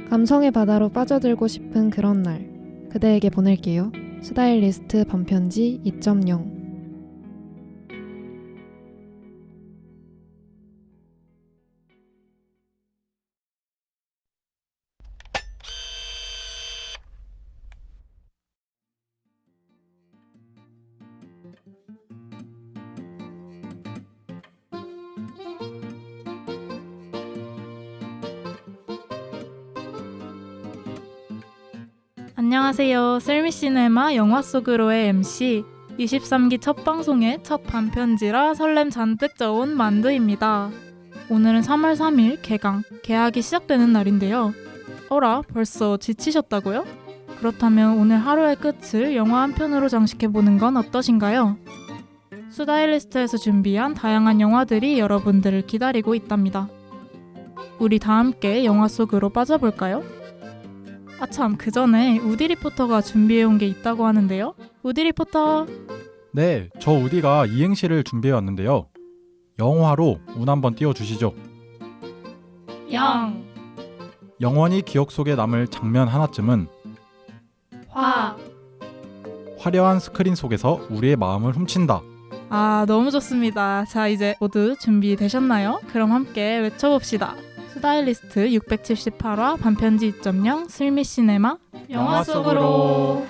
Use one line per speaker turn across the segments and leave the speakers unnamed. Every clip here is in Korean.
감성의 바다로 빠져들고 싶은 그런 날, 그대에게 보낼게요. 스타일리스트 반편지 2.0.
안녕하세요. 슬미시네마 영화 속으로의 MC 23기 첫 방송의 첫 반편지라 설렘 잔뜩 져온 만두입니다. 오늘은 3월 3일 개학이 시작되는 날인데요. 어라, 벌써 지치셨다고요? 그렇다면 오늘 하루의 끝을 영화 한 편으로 장식해보는 건 어떠신가요? 스타일리스트에서 준비한 다양한 영화들이 여러분들을 기다리고 있답니다. 우리 다 함께 영화 속으로 빠져볼까요? 아참, 그 전에 우디 리포터가 준비해온 게 있다고 하는데요. 우디 리포터.
네, 저 우디가 이행시를 준비해왔는데요. 영화로 운 한번 띄워주시죠.
영.
영원히 기억 속에 남을 장면 하나쯤은
화.
화려한 스크린 속에서 우리의 마음을 훔친다.
아, 너무 좋습니다. 자, 이제 모두 준비되셨나요? 그럼 함께 외쳐봅시다. 스타일리스트 678화 반편지 2.0 슬미시네마 영화 속으로.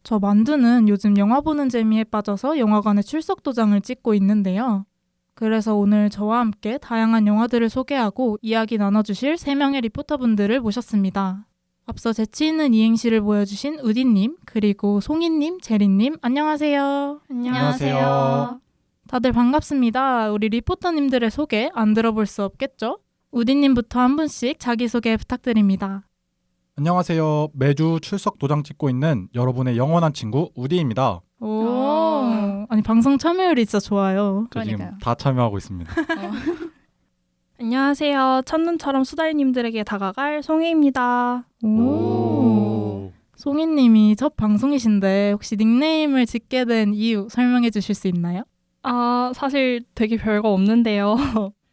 저 만두는 요즘 영화 보는 재미에 빠져서 영화관에 출석 도장을 찍고 있는데요. 그래서 오늘 저와 함께 다양한 영화들을 소개하고 이야기 나눠주실 3명의 리포터분들을 모셨습니다. 앞서 재치 있는 이행시를 보여주신 우디님, 그리고 송이님, 제리님, 안녕하세요.
안녕하세요.
다들 반갑습니다. 우리 리포터님들의 소개 안 들어볼 수 없겠죠? 우디님부터 한 분씩 자기소개 부탁드립니다.
안녕하세요. 매주 출석 도장 찍고 있는 여러분의 영원한 친구 우디입니다.
오, 아니 방송 참여율이 진짜 좋아요.
저 지금 다 참여하고 있습니다.
안녕하세요. 첫눈처럼 수달님들에게 다가갈 송혜입니다.
오. 송이님이 첫 방송이신데 혹시 닉네임을 짓게 된 이유 설명해 주실 수 있나요?
사실 되게 별거 없는데요.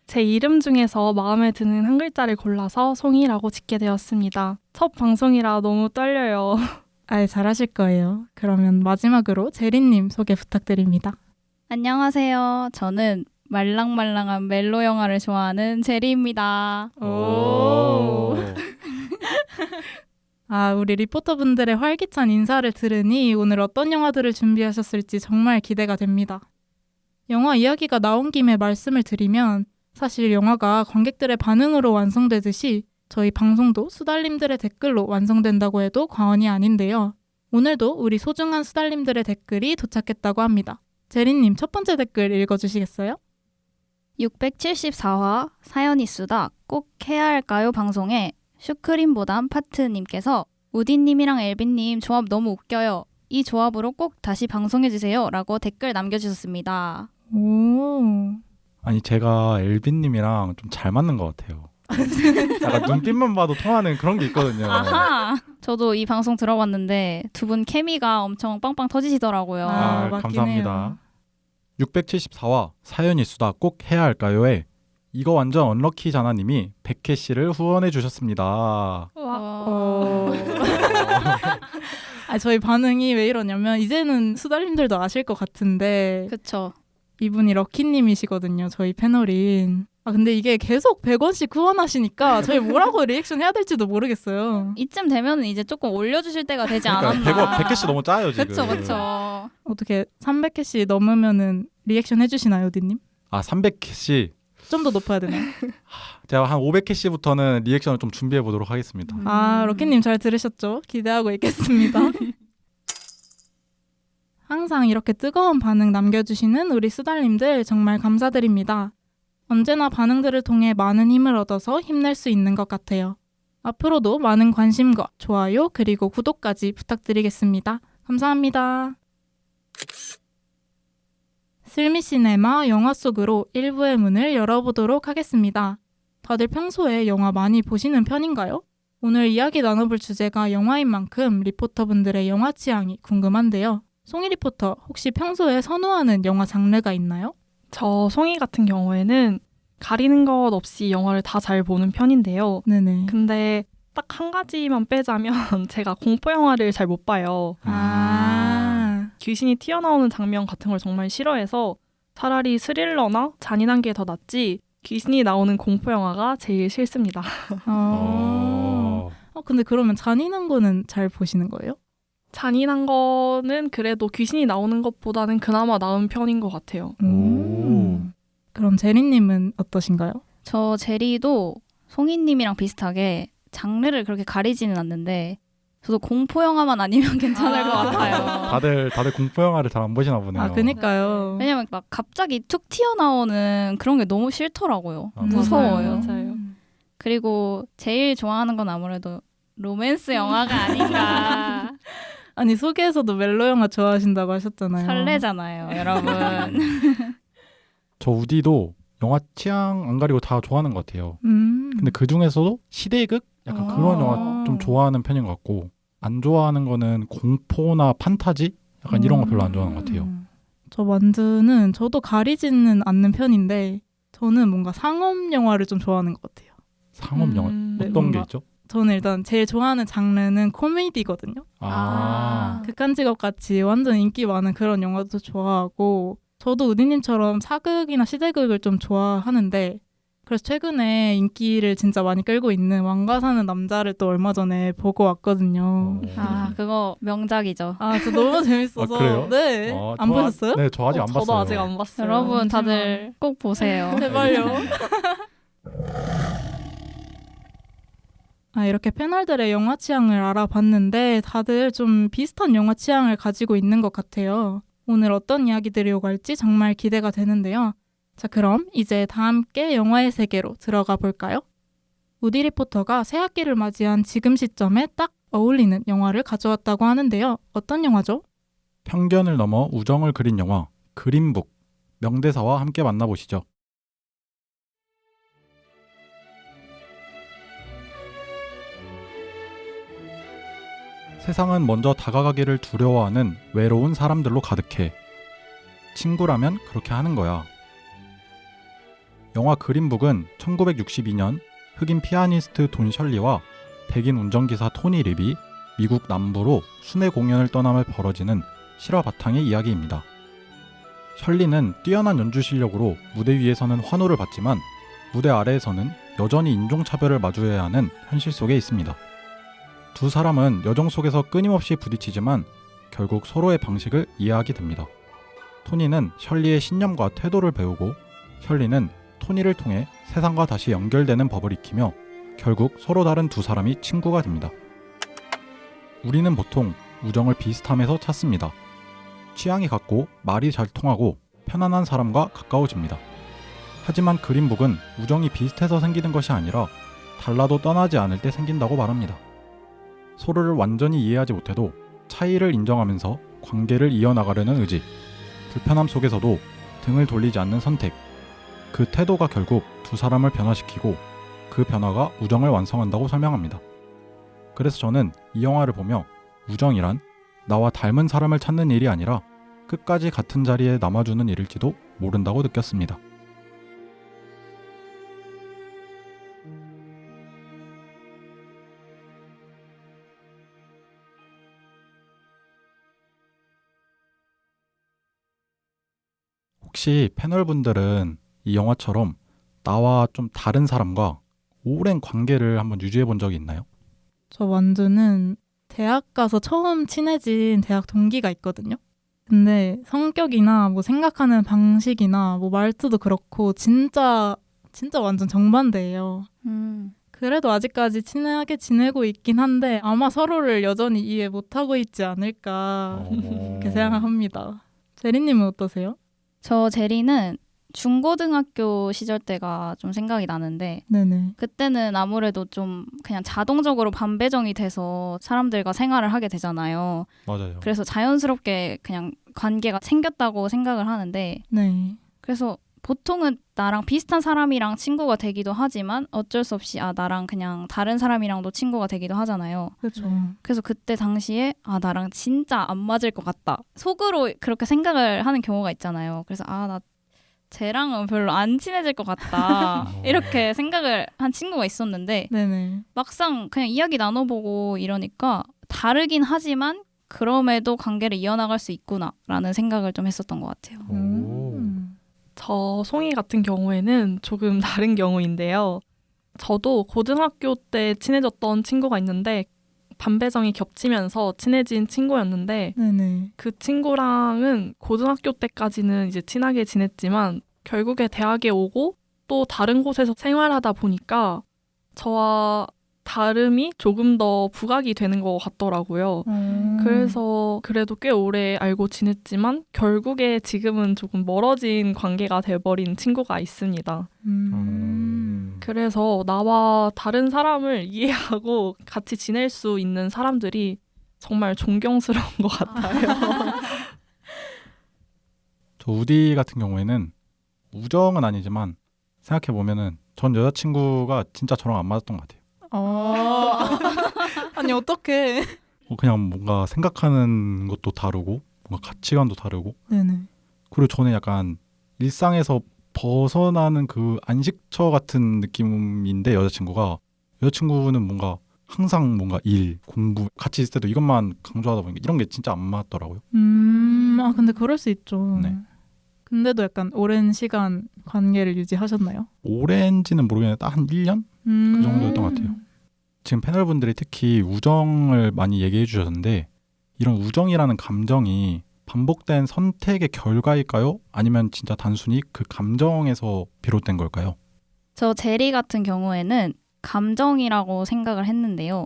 제 이름 중에서 마음에 드는 한 글자를 골라서 송이라고 짓게 되었습니다. 첫 방송이라 너무 떨려요.
아예 잘하실 거예요. 그러면 마지막으로 제리님 소개 부탁드립니다.
안녕하세요. 저는 말랑말랑한 멜로 영화를 좋아하는 제리입니다.
오. 아, 우리 리포터분들의 활기찬 인사를 들으니 오늘 어떤 영화들을 준비하셨을지 정말 기대가 됩니다. 영화 이야기가 나온 김에 말씀을 드리면 사실 영화가 관객들의 반응으로 완성되듯이 저희 방송도 수달님들의 댓글로 완성된다고 해도 과언이 아닌데요. 오늘도 우리 소중한 수달님들의 댓글이 도착했다고 합니다. 제리님, 첫 번째 댓글 읽어주시겠어요?
674화 사연이 쓰다 꼭 해야 할까요 방송에 슈크림보단 파트님께서 우디님이랑 엘빈님 조합 너무 웃겨요. 이 조합으로 꼭 다시 방송해주세요 라고 댓글 남겨주셨습니다.
오.
아니, 제가 엘빈님이랑 좀 잘 맞는 것 같아요. 약간 눈빛만 봐도 통하는 그런 게 있거든요.
아하! 저도 이 방송 들어봤는데 두 분 케미가 엄청 빵빵 터지시더라고요.
맞긴
감사합니다.
해요.
674화 사연이 수다 꼭 해야 할까요에 이거 완전 언럭키잖아님이 100캐시를 후원해 주셨습니다.
저희 반응이 왜 이러냐면 이제는 수달님들도 아실 것 같은데
그쵸.
이분이 럭키님이시거든요. 저희 패널인. 근데 이게 계속 100원씩 후원하시니까 저희 뭐라고 리액션 해야 될지도 모르겠어요.
이쯤 되면 이제 조금 올려주실 때가 되지
그러니까
않았나.
100캐시 너무 짜요 지금.
그쵸.
어떻게 300캐시 넘으면은 리액션 해주시나요, 우디님?
300캐시
좀 더 높아야 되나요?
제가 한 500캐시부터는 리액션을 좀 준비해 보도록 하겠습니다.
럭키님 잘 들으셨죠? 기대하고 있겠습니다. 항상 이렇게 뜨거운 반응 남겨주시는 우리 수달님들 정말 감사드립니다. 언제나 반응들을 통해 많은 힘을 얻어서 힘낼 수 있는 것 같아요. 앞으로도 많은 관심과 좋아요 그리고 구독까지 부탁드리겠습니다. 감사합니다. 슬미시네마 영화 속으로 1부의 문을 열어보도록 하겠습니다. 다들 평소에 영화 많이 보시는 편인가요? 오늘 이야기 나눠볼 주제가 영화인 만큼 리포터분들의 영화 취향이 궁금한데요. 송이 리포터 혹시 평소에 선호하는 영화 장르가 있나요?
저 송이 같은 경우에는 가리는 것 없이 영화를 다 잘 보는 편인데요.
네네.
근데 딱 한 가지만 빼자면 제가 공포 영화를 잘 못 봐요.
아.
귀신이 튀어나오는 장면 같은 걸 정말 싫어해서 차라리 스릴러나 잔인한 게 더 낫지 귀신이 나오는 공포 영화가 제일 싫습니다.
근데 그러면 잔인한 거는 잘 보시는 거예요?
잔인한 거는 그래도 귀신이 나오는 것보다는 그나마 나은 편인 것 같아요.
그럼 제리님은 어떠신가요?
저 제리도 송이님이랑 비슷하게 장르를 그렇게 가리지는 않는데 저도 공포 영화만 아니면 괜찮을 것 같아요.
다들 공포 영화를 잘 안 보시나 보네요.
아, 그니까요.
왜냐면 막 갑자기 툭 튀어나오는 그런 게 너무 싫더라고요.
아,
무서워요.
맞아요.
그리고 제일 좋아하는 건 아무래도 로맨스 영화가 아닌가.
아니 소개에서도 멜로 영화 좋아하신다고 하셨잖아요.
설레잖아요, 여러분.
저 우디도 영화 취향 안 가리고 다 좋아하는 것 같아요. 근데 그 중에서도 시대극? 약간 그런 영화 좀 좋아하는 편인 것 같고 안 좋아하는 거는 공포나 판타지? 약간 이런 거 별로 안 좋아하는 것 같아요.
저 만두는 저도 가리지는 않는 편인데 저는 뭔가 상업 영화를 좀 좋아하는 것 같아요.
상업 영화?
네,
어떤 게
뭔가
있죠?
저는 일단 제일 좋아하는 장르는 코미디거든요. 극한직업 같이 완전 인기 많은 그런 영화도 좋아하고 저도 우디님처럼 사극이나 시대극을 좀 좋아하는데 그래서 최근에 인기를 진짜 많이 끌고 있는 왕가 사는 남자를 또 얼마 전에 보고 왔거든요.
아, 그거 명작이죠.
아, 저 너무 재밌어서.
아, 그래요?
네. 안 보셨어요?
네, 저 아직 안 봤어요.
저도 아직 안 봤어요.
여러분 다들 꼭 보세요.
제발요. 이렇게 패널들의 영화 취향을 알아봤는데 다들 좀 비슷한 영화 취향을 가지고 있는 것 같아요. 오늘 어떤 이야기들이 오갈지 정말 기대가 되는데요. 자, 그럼 이제 다 함께 영화의 세계로 들어가 볼까요? 우디 리포터가 새 학기를 맞이한 지금 시점에 딱 어울리는 영화를 가져왔다고 하는데요. 어떤 영화죠?
편견을 넘어 우정을 그린 영화 그린북 명대사와 함께 만나보시죠. 세상은 먼저 다가가기를 두려워하는 외로운 사람들로 가득해. 친구라면 그렇게 하는 거야. 영화 그린북은 1962년 흑인 피아니스트 돈 셜리와 백인 운전기사 토니 립이 미국 남부로 순회 공연을 떠나며 벌어지는 실화 바탕의 이야기입니다. 셜리는 뛰어난 연주 실력으로 무대 위에서는 환호를 받지만 무대 아래에서는 여전히 인종차별을 마주해야 하는 현실 속에 있습니다. 두 사람은 여정 속에서 끊임없이 부딪히지만 결국 서로의 방식을 이해하게 됩니다. 토니는 셜리의 신념과 태도를 배우고 셜리는 토니를 통해 세상과 다시 연결되는 법을 익히며 결국 서로 다른 두 사람이 친구가 됩니다. 우리는 보통 우정을 비슷함에서 찾습니다. 취향이 같고 말이 잘 통하고 편안한 사람과 가까워집니다. 하지만 그린북은 우정이 비슷해서 생기는 것이 아니라 달라도 떠나지 않을 때 생긴다고 말합니다. 서로를 완전히 이해하지 못해도 차이를 인정하면서 관계를 이어나가려는 의지, 불편함 속에서도 등을 돌리지 않는 선택, 그 태도가 결국 두 사람을 변화시키고 그 변화가 우정을 완성한다고 설명합니다. 그래서 저는 이 영화를 보며 우정이란 나와 닮은 사람을 찾는 일이 아니라 끝까지 같은 자리에 남아주는 일일지도 모른다고 느꼈습니다. 혹시 패널분들은 이 영화처럼 나와 좀 다른 사람과 오랜 관계를 한번 유지해 본 적이 있나요?
저 완두는 대학 가서 처음 친해진 대학 동기가 있거든요. 근데 성격이나 뭐 생각하는 방식이나 뭐 말투도 그렇고 진짜 완전 정반대예요. 그래도 아직까지 친하게 지내고 있긴 한데 아마 서로를 여전히 이해 못하고 있지 않을까 그렇게 생각합니다. 제리님은 어떠세요?
저 제리는 중고등학교 시절 때가 좀 생각이 나는데
네네.
그때는 아무래도 좀 그냥 자동적으로 반배정이 돼서 사람들과 생활을 하게 되잖아요.
맞아요.
그래서 자연스럽게 그냥 관계가 생겼다고 생각을 하는데
네.
그래서 보통은 나랑 비슷한 사람이랑 친구가 되기도 하지만 어쩔 수 없이 나랑 그냥 다른 사람이랑도 친구가 되기도 하잖아요.
그렇죠.
그래서 그때 당시에 나랑 진짜 안 맞을 것 같다. 속으로 그렇게 생각을 하는 경우가 있잖아요. 그래서 나 쟤랑은 별로 안 친해질 것 같다. 이렇게 생각을 한 친구가 있었는데
네네.
막상 그냥 이야기 나눠보고 이러니까 다르긴 하지만 그럼에도 관계를 이어나갈 수 있구나라는 생각을 좀 했었던 것 같아요.
저 송이 같은 경우에는 조금 다른 경우인데요. 저도 고등학교 때 친해졌던 친구가 있는데 반배정이 겹치면서 친해진 친구였는데
네네.
그 친구랑은 고등학교 때까지는 이제 친하게 지냈지만 결국에 대학에 오고 또 다른 곳에서 생활하다 보니까 저와 다름이 조금 더 부각이 되는 것 같더라고요. 그래서 그래도 꽤 오래 알고 지냈지만 결국에 지금은 조금 멀어진 관계가 돼버린 친구가 있습니다. 그래서 나와 다른 사람을 이해하고 같이 지낼 수 있는 사람들이 정말 존경스러운 것 같아요.
저 우디 같은 경우에는 우정은 아니지만 생각해보면은 전 여자친구가 진짜 저랑 안 맞았던 것 같아요.
아니 어떡해.
그냥 뭔가 생각하는 것도 다르고 뭔가 가치관도 다르고
네네.
그리고 저는 약간 일상에서 벗어나는 그 안식처 같은 느낌인데 여자친구는 뭔가 항상 뭔가 일, 공부 같이 있을 때도 이것만 강조하다 보니까 이런 게 진짜 안 맞더라고요.
근데 그럴 수 있죠.
네.
근데도 약간 오랜 시간 관계를 유지하셨나요?
오랜지는 모르겠는데 딱 한 1년? 그 정도였던 것 같아요. 지금 패널분들이 특히 우정을 많이 얘기해 주셨는데 이런 우정이라는 감정이 반복된 선택의 결과일까요? 아니면 진짜 단순히 그 감정에서 비롯된 걸까요?
저 제리 같은 경우에는 감정이라고 생각을 했는데요.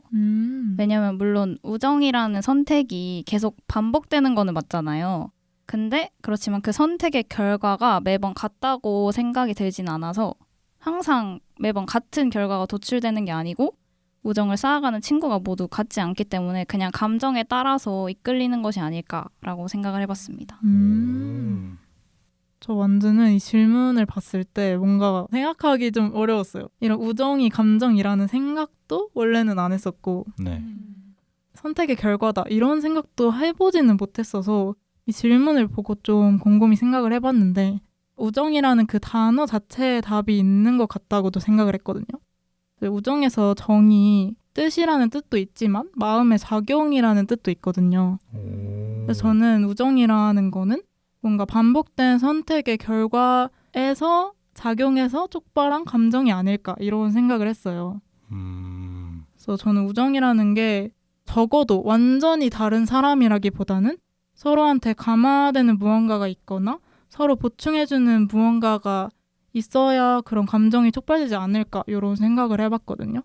왜냐면 물론 우정이라는 선택이 계속 반복되는 거는 맞잖아요. 근데 그렇지만 그 선택의 결과가 매번 같다고 생각이 들진 않아서 항상 매번 같은 결과가 도출되는 게 아니고 우정을 쌓아가는 친구가 모두 같지 않기 때문에 그냥 감정에 따라서 이끌리는 것이 아닐까라고 생각을 해봤습니다.
저 완주는 이 질문을 봤을 때 뭔가 생각하기 좀 어려웠어요. 이런 우정이 감정이라는 생각도 원래는 안 했었고
네.
선택의 결과다 이런 생각도 해보지는 못했어서 이 질문을 보고 좀 곰곰이 생각을 해봤는데 우정이라는 그 단어 자체에 답이 있는 것 같다고도 생각을 했거든요. 우정에서 정이 뜻이라는 뜻도 있지만 마음의 작용이라는 뜻도 있거든요. 그래서 저는 우정이라는 거는 뭔가 반복된 선택의 결과에서 작용해서 촉발한 감정이 아닐까 이런 생각을 했어요. 그래서 저는 우정이라는 게 적어도 완전히 다른 사람이라기보다는 서로한테 감화되는 무언가가 있거나 서로 보충해주는 무언가가 있어야 그런 감정이 촉발되지 않을까 이런 생각을 해봤거든요.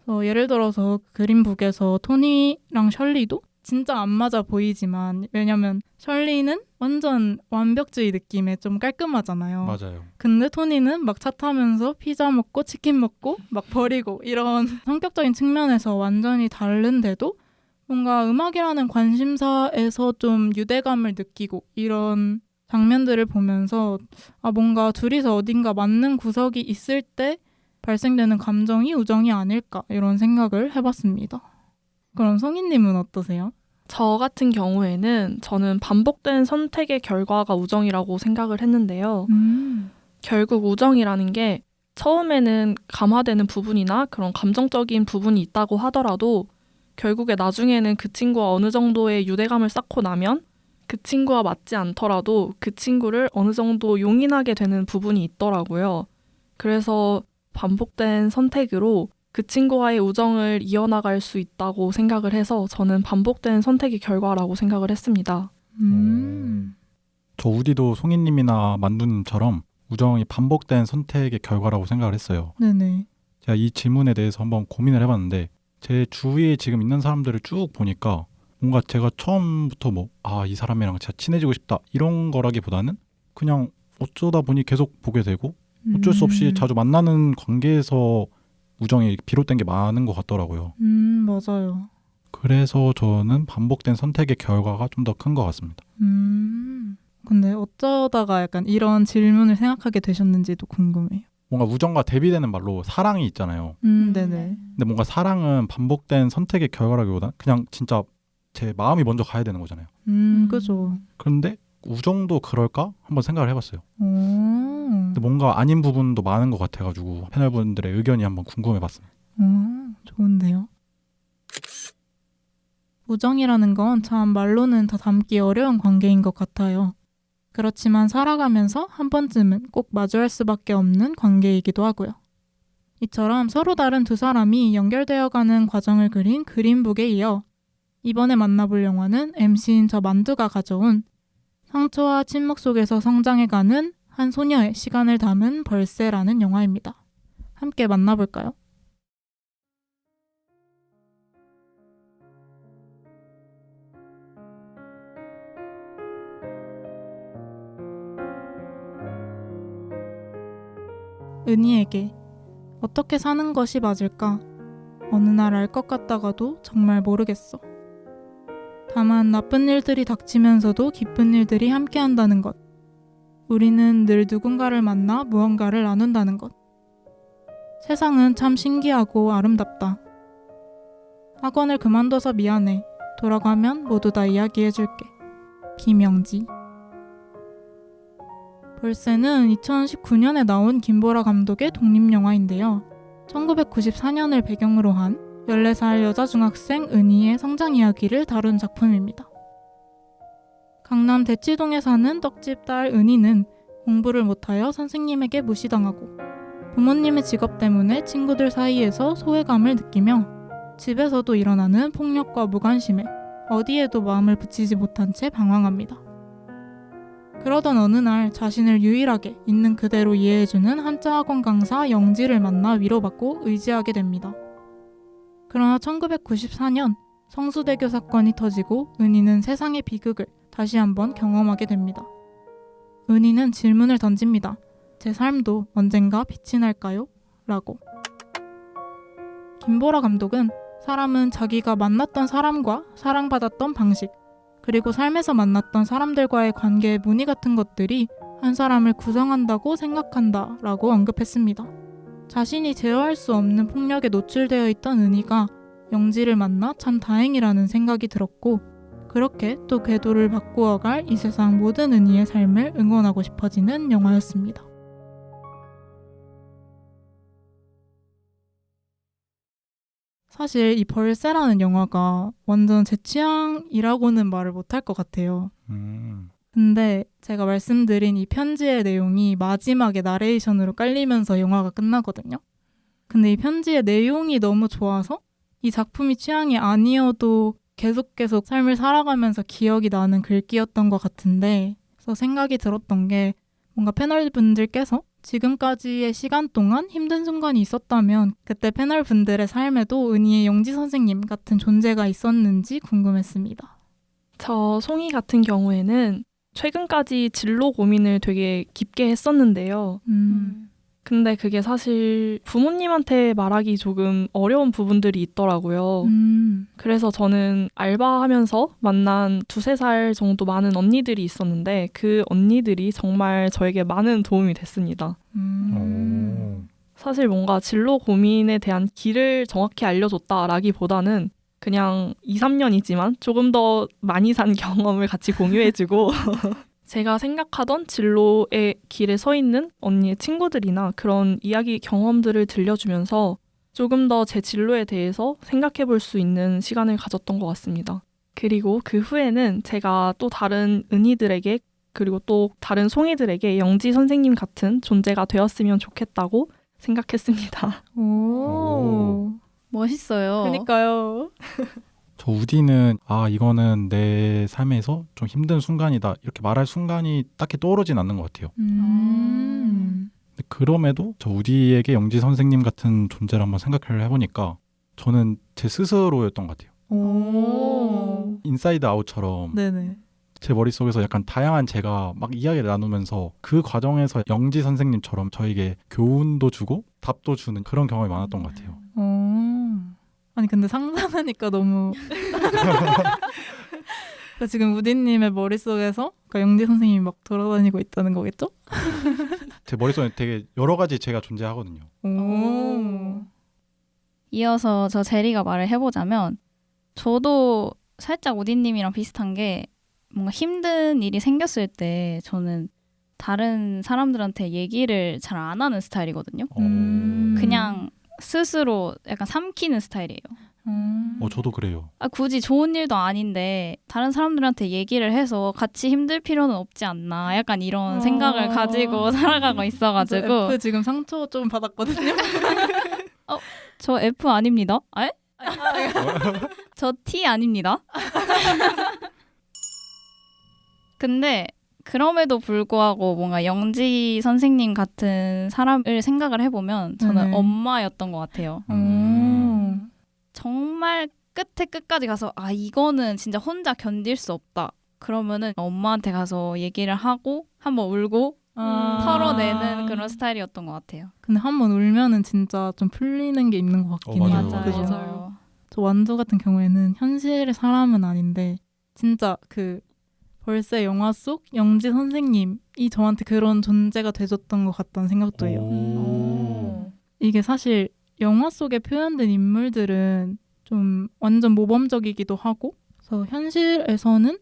그래서 예를 들어서 그린북에서 토니랑 셜리도 진짜 안 맞아 보이지만 왜냐면 셜리는 완전 완벽주의 느낌에 좀 깔끔하잖아요.
맞아요.
근데 토니는 막 차 타면서 피자 먹고 치킨 먹고 막 버리고 이런 성격적인 측면에서 완전히 다른데도 뭔가 음악이라는 관심사에서 좀 유대감을 느끼고 이런 장면들을 보면서 뭔가 둘이서 어딘가 맞는 구석이 있을 때 발생되는 감정이 우정이 아닐까 이런 생각을 해봤습니다. 그럼 송이님은 어떠세요?
저 같은 경우에는 저는 반복된 선택의 결과가 우정이라고 생각을 했는데요. 결국 우정이라는 게 처음에는 감화되는 부분이나 그런 감정적인 부분이 있다고 하더라도 결국에 나중에는 그 친구와 어느 정도의 유대감을 쌓고 나면 그 친구와 맞지 않더라도 그 친구를 어느 정도 용인하게 되는 부분이 있더라고요. 그래서 반복된 선택으로 그 친구와의 우정을 이어나갈 수 있다고 생각을 해서 저는 반복된 선택의 결과라고 생각을 했습니다.
저 우디도 송이님이나 만두님처럼 우정이 반복된 선택의 결과라고 생각을 했어요.
네네.
제가 이 질문에 대해서 한번 고민을 해봤는데 제 주위에 지금 있는 사람들을 쭉 보니까 뭔가 제가 처음부터 이 사람이랑 진짜 친해지고 싶다 이런 거라기보다는 그냥 어쩌다 보니 계속 보게 되고 어쩔 수 없이 자주 만나는 관계에서 우정이 비롯된 게 많은 것 같더라고요.
맞아요.
그래서 저는 반복된 선택의 결과가 좀 더 큰 것 같습니다.
근데 어쩌다가 약간 이런 질문을 생각하게 되셨는지도 궁금해요.
뭔가 우정과 대비되는 말로 사랑이 있잖아요.
네네.
근데 뭔가 사랑은 반복된 선택의 결과라기보다 그냥 진짜 제 마음이 먼저 가야 되는 거잖아요.
그죠.
그런데 우정도 그럴까? 한번 생각을 해봤어요.
오.
근데 뭔가 아닌 부분도 많은 것 같아가지고 패널분들의 의견이 한번 궁금해봤습니다.
좋은데요. 우정이라는 건 참 말로는 다 담기 어려운 관계인 것 같아요. 그렇지만 살아가면서 한 번쯤은 꼭 마주할 수밖에 없는 관계이기도 하고요. 이처럼 서로 다른 두 사람이 연결되어가는 과정을 그린 그린북에 이어 이번에 만나볼 영화는 MC인 저 만두가 가져온 상처와 침묵 속에서 성장해가는 한 소녀의 시간을 담은 벌새라는 영화입니다. 함께 만나볼까요? 은희에게 어떻게 사는 것이 맞을까? 어느 날 알 것 같다가도 정말 모르겠어. 다만 나쁜 일들이 닥치면서도 기쁜 일들이 함께한다는 것. 우리는 늘 누군가를 만나 무언가를 나눈다는 것. 세상은 참 신기하고 아름답다. 학원을 그만둬서 미안해. 돌아가면 모두 다 이야기해줄게. 김영지. 벌새는 2019년에 나온 김보라 감독의 독립영화인데요. 1994년을 배경으로 한 14살 여자 중학생 은희의 성장 이야기를 다룬 작품입니다. 강남 대치동에 사는 떡집 딸 은희는 공부를 못하여 선생님에게 무시당하고 부모님의 직업 때문에 친구들 사이에서 소외감을 느끼며 집에서도 일어나는 폭력과 무관심에 어디에도 마음을 붙이지 못한 채 방황합니다. 그러던 어느 날 자신을 유일하게 있는 그대로 이해해주는 한자 학원 강사 영지를 만나 위로받고 의지하게 됩니다. 그러나 1994년 성수대교 사건이 터지고 은희는 세상의 비극을 다시 한번 경험하게 됩니다. 은희는 질문을 던집니다. 제 삶도 언젠가 빛이 날까요? 라고. 김보라 감독은 사람은 자기가 만났던 사람과 사랑받았던 방식, 그리고 삶에서 만났던 사람들과의 관계의 무늬 같은 것들이 한 사람을 구성한다고 생각한다 라고 언급했습니다. 자신이 제어할 수 없는 폭력에 노출되어 있던 은희가 영지를 만나 참 다행이라는 생각이 들었고, 그렇게 또 궤도를 바꾸어갈 이 세상 모든 은희의 삶을 응원하고 싶어지는 영화였습니다. 사실 이 벌새라는 영화가 완전 제 취향이라고는 말을 못할 것 같아요. 근데 제가 말씀드린 이 편지의 내용이 마지막에 나레이션으로 깔리면서 영화가 끝나거든요. 근데 이 편지의 내용이 너무 좋아서 이 작품이 취향이 아니어도 계속 삶을 살아가면서 기억이 나는 글귀였던 것 같은데, 그래서 생각이 들었던 게 뭔가 패널분들께서 지금까지의 시간 동안 힘든 순간이 있었다면 그때 패널분들의 삶에도 은희의 영지 선생님 같은 존재가 있었는지 궁금했습니다.
저 송이 같은 경우에는 최근까지 진로 고민을 되게 깊게 했었는데요. 근데 그게 사실 부모님한테 말하기 조금 어려운 부분들이 있더라고요. 그래서 저는 알바하면서 만난 2-3살 정도 많은 언니들이 있었는데 그 언니들이 정말 저에게 많은 도움이 됐습니다. 사실 뭔가 진로 고민에 대한 길을 정확히 알려줬다라기보다는 그냥 2-3년이지만 조금 더 많이 산 경험을 같이 공유해주고 제가 생각하던 진로의 길에 서 있는 언니의 친구들이나 그런 이야기 경험들을 들려주면서 조금 더 제 진로에 대해서 생각해 볼 수 있는 시간을 가졌던 것 같습니다. 그리고 그 후에는 제가 또 다른 은희들에게 그리고 또 다른 송이들에게 영지 선생님 같은 존재가 되었으면 좋겠다고 생각했습니다.
오.
멋있어요.
그러니까요.
저 우디는 이거는 내 삶에서 좀 힘든 순간이다 이렇게 말할 순간이 딱히 떠오르진 않는 것 같아요. 근데 그럼에도 저 우디에게 영지 선생님 같은 존재를 한번 생각을 해보니까 저는 제 스스로였던 것 같아요.
오.
인사이드 아웃처럼
네네.
제 머릿속에서 약간 다양한 제가 막 이야기를 나누면서 그 과정에서 영지 선생님처럼 저에게 교훈도 주고 답도 주는 그런 경험이 많았던 것 같아요.
아니 근데 상상하니까 너무 그러니까 지금 우디님의 머릿속에서 그러니까 영지 선생님이 막 돌아다니고 있다는 거겠죠?
제 머릿속에 되게 여러 가지 제가 존재하거든요.
오.
이어서 저 제리가 말을 해보자면 저도 살짝 우디님이랑 비슷한 게 뭔가 힘든 일이 생겼을 때 저는 다른 사람들한테 얘기를 잘 안 하는 스타일이거든요. 그냥 스스로 약간 삼키는 스타일이에요.
저도 그래요.
굳이 좋은 일도 아닌데 다른 사람들한테 얘기를 해서 같이 힘들 필요는 없지 않나 약간 이런 생각을 가지고 살아가고 있어가지고
F 지금 상처 좀 받았거든요.
저 F 아닙니다. 에? 저 T 아닙니다. 근데 그럼에도 불구하고 뭔가 영지 선생님 같은 사람을 생각을 해보면 저는
네.
엄마였던 것 같아요. 정말 끝에 끝까지 가서 이거는 진짜 혼자 견딜 수 없다. 그러면은 엄마한테 가서 얘기를 하고 한번 울고 털어내는 그런 스타일이었던 것 같아요.
근데 한번 울면은 진짜 좀 풀리는 게 있는 것 같긴 해요.
맞아요.
그죠?
맞아요.
저 완두 같은 경우에는 현실의 사람은 아닌데 진짜 그 벌새 영화 속 영지 선생님이 저한테 그런 존재가 돼줬던 것 같다는 생각도 해요. 이게 사실 영화 속에 표현된 인물들은 좀 완전 모범적이기도 하고 그래서 현실에서는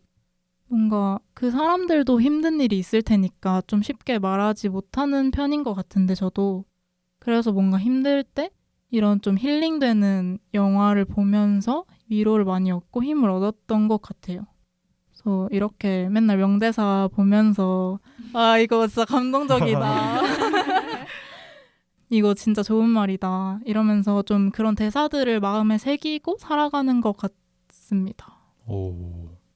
뭔가 그 사람들도 힘든 일이 있을 테니까 좀 쉽게 말하지 못하는 편인 것 같은데 저도 그래서 뭔가 힘들 때 이런 좀 힐링되는 영화를 보면서 위로를 많이 얻고 힘을 얻었던 것 같아요. 그래서 이렇게 맨날 명대사 보면서 이거 진짜 감동적이다. 이거 진짜 좋은 말이다. 이러면서 좀 그런 대사들을 마음에 새기고 살아가는 것 같습니다.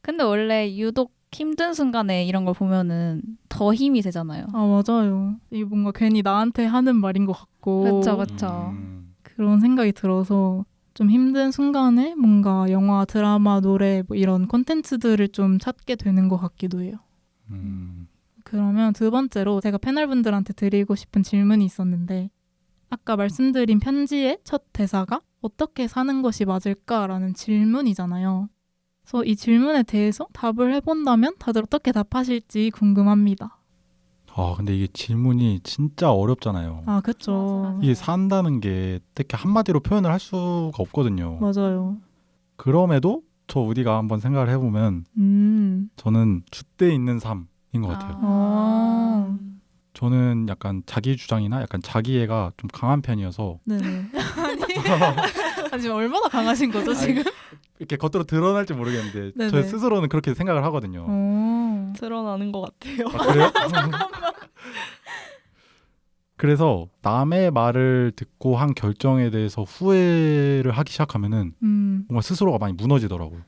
근데 원래 유독 힘든 순간에 이런 걸 보면은 더 힘이 되잖아요.
맞아요. 이게 뭔가 괜히 나한테 하는 말인 것 같고
그쵸.
그런 생각이 들어서 좀 힘든 순간에 뭔가 영화, 드라마, 노래 뭐 이런 콘텐츠들을 좀 찾게 되는 것 같기도 해요. 그러면 두 번째로 제가 패널분들한테 드리고 싶은 질문이 있었는데 아까 말씀드린 편지의 첫 대사가 어떻게 사는 것이 맞을까라는 질문이잖아요. 그래서 이 질문에 대해서 답을 해본다면 다들 어떻게 답하실지 궁금합니다.
근데 이게 질문이 진짜 어렵잖아요.
그쵸.
이게 산다는 게 특히 한마디로 표현을 할 수가 없거든요.
맞아요.
그럼에도 저 우디가 한번 생각을 해보면 저는 줏대 있는 삶인 것 같아요. 저는 약간 자기 주장이나 약간 자기애가 좀 강한 편이어서
네네. 아니 지금 얼마나 강하신 거죠 지금?
이렇게 겉으로 드러날지 모르겠는데
네네.
저 스스로는 그렇게 생각을 하거든요.
드러나는 것 같아요.
그래요? 그래서 남의 말을 듣고 한 결정에 대해서 후회를 하기 시작하면은 뭔가 스스로가 많이 무너지더라고요.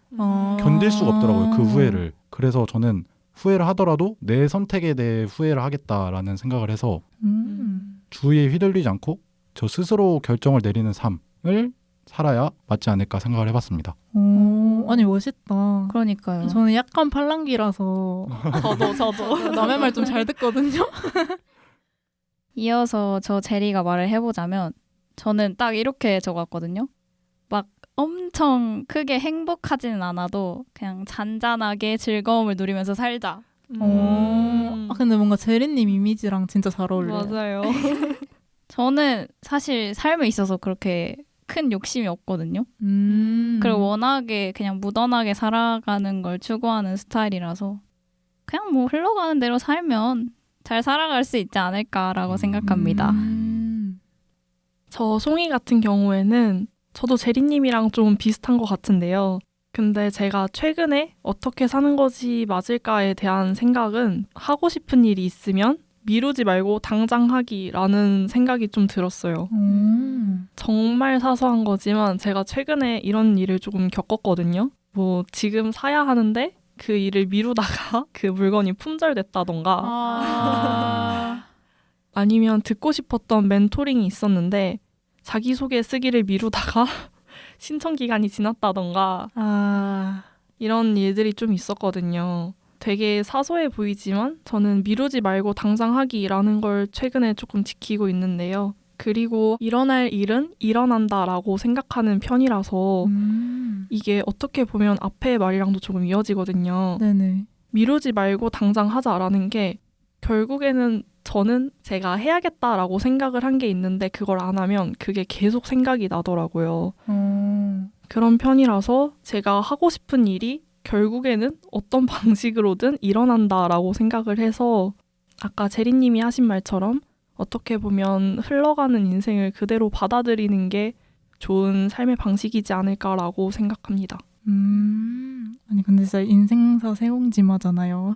견딜 수가 없더라고요, 그 후회를. 그래서 저는 후회를 하더라도 내 선택에 대해 후회를 하겠다라는 생각을 해서 주위에 휘둘리지 않고 저 스스로 결정을 내리는 삶을 살아야 맞지 않을까 생각을 해봤습니다.
아니 멋있다.
그러니까요.
저는 약간 팔랑귀라서
저도.
남의 말 좀 잘 듣거든요.
이어서 저 제리가 말을 해보자면 저는 딱 이렇게 적었거든요. 막 엄청 크게 행복하지는 않아도 그냥 잔잔하게 즐거움을 누리면서 살자.
근데 뭔가 제리님 이미지랑 진짜 잘 어울려요.
맞아요.
저는 사실 삶에 있어서 그렇게 큰 욕심이 없거든요. 그리고 워낙에 그냥 무던하게 살아가는 걸 추구하는 스타일이라서 그냥 뭐 흘러가는 대로 살면 잘 살아갈 수 있지 않을까라고 생각합니다.
저 송이 같은 경우에는 저도 제리님이랑 좀 비슷한 것 같은데요. 근데 제가 최근에 어떻게 사는 것이 맞을까에 대한 생각은 하고 싶은 일이 있으면 미루지 말고 당장 하기라는 생각이 좀 들었어요. 정말 사소한 거지만 제가 최근에 이런 일을 조금 겪었거든요. 뭐 지금 사야 하는데 그 일을 미루다가 그 물건이 품절됐다던가 아니면 듣고 싶었던 멘토링이 있었는데 자기소개 쓰기를 미루다가 신청 기간이 지났다던가 이런 일들이 좀 있었거든요. 되게 사소해 보이지만 저는 미루지 말고 당장 하기라는 걸 최근에 조금 지키고 있는데요. 그리고 일어날 일은 일어난다라고 생각하는 편이라서 이게 어떻게 보면 앞의 말이랑도 조금 이어지거든요.
네네.
미루지 말고 당장 하자라는 게 결국에는 저는 제가 해야겠다라고 생각을 한 게 있는데 그걸 안 하면 그게 계속 생각이 나더라고요. 그런 편이라서 제가 하고 싶은 일이 결국에는 어떤 방식으로든 일어난다라고 생각을 해서 아까 제리님이 하신 말처럼 어떻게 보면 흘러가는 인생을 그대로 받아들이는 게 좋은 삶의 방식이지 않을까라고 생각합니다.
아니 근데 진짜 인생사 세옹지마잖아요.